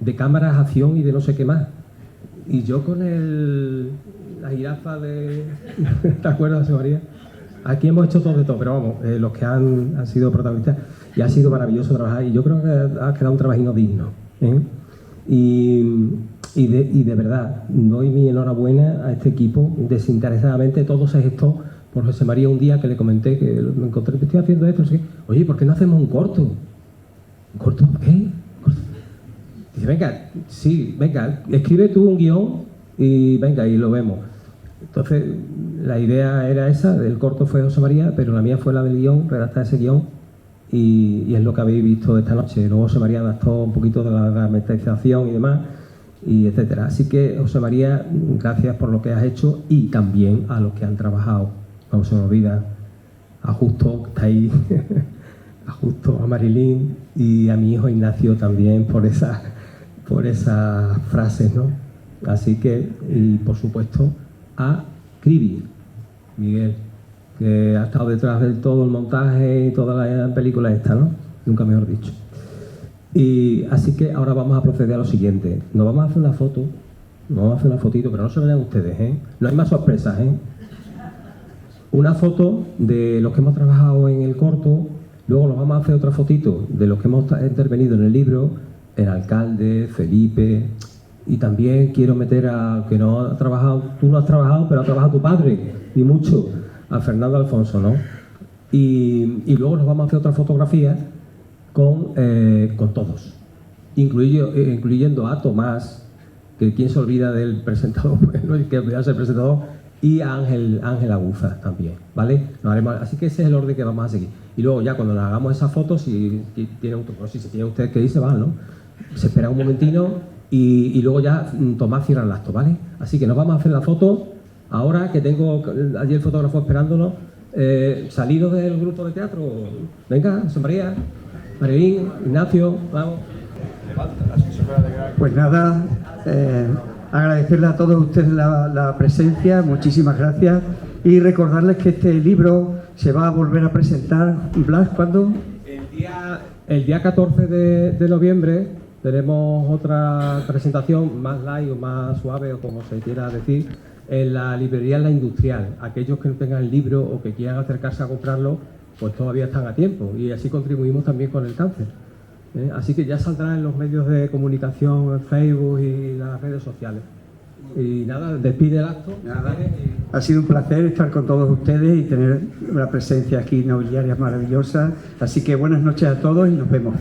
De cámaras, acción y de no sé qué más. Y yo con la jirafa de... ¿Te acuerdas, José María? Aquí hemos hecho todo de todo, pero vamos, los que han sido protagonistas, y ha sido maravilloso trabajar, y yo creo que ha quedado un trabajino digno, ¿eh? Y de verdad, doy mi enhorabuena a este equipo, desinteresadamente. Todo se gestó por José María un día que le comenté que me encontré, estoy haciendo esto, no sé qué. Oye, ¿por qué no hacemos un corto? ¿Un corto? ¿Qué? Dice, venga, sí, venga, escribe tú un guión y venga, y lo vemos. Entonces, la idea era esa, el corto fue José María, pero la mía fue la del guión, redactar ese guión, y es lo que habéis visto esta noche. Luego José María adaptó un poquito de la dramatización y demás, y etcétera. Así que, José María, gracias por lo que has hecho, y también a los que han trabajado, no se me olvida, a Justo, que está ahí, a Justo, a Marilyn, y a mi hijo Ignacio también por esas frases, ¿no? Así que, y por supuesto, a Cribi, Miguel, que ha estado detrás de todo el montaje y toda la película esta, ¿no? Nunca mejor dicho. Y así que ahora vamos a proceder a lo siguiente. Nos vamos a hacer una foto, nos vamos a hacer una fotito, pero no se vean ustedes, ¿eh? No hay más sorpresas, ¿eh? Una foto de los que hemos trabajado en el corto, luego nos vamos a hacer otra fotito de los que hemos intervenido en el libro, el alcalde, Felipe, y también quiero meter a que no ha trabajado, tú no has trabajado, pero ha trabajado tu padre, y mucho, a Fernando Alfonso, ¿no? Y luego nos vamos a hacer otra fotografía con todos, incluyendo a Tomás, que quien se olvida del presentador, bueno, que olvidarse del presentador, y a Ángel Aguza también, ¿vale? Así que ese es el orden que vamos a seguir. Y luego ya cuando nos hagamos esas fotos, si se tiene usted que ir, se van, ¿no? Se espera un momentino y luego ya Tomás cierra el acto, ¿vale? Así que nos vamos a hacer la foto ahora, que tengo allí el fotógrafo esperándonos, salido del grupo de teatro. Venga, José María, Marilyn, Ignacio, vamos. Pues nada, agradecerle a todos ustedes la presencia, muchísimas gracias, y recordarles que este libro se va a volver a presentar. Blas, ¿cuándo? El día 14 de noviembre tenemos otra presentación más light o más suave, o como se quiera decir, en la librería La Industrial. Aquellos que no tengan el libro o que quieran acercarse a comprarlo, pues todavía están a tiempo, y así contribuimos también con el cáncer. Así que ya saldrá en los medios de comunicación, en Facebook y las redes sociales. Y nada, despide el acto. Nada. Ha sido un placer estar con todos ustedes y tener una presencia aquí nobiliaria maravillosa. Así que buenas noches a todos y nos vemos.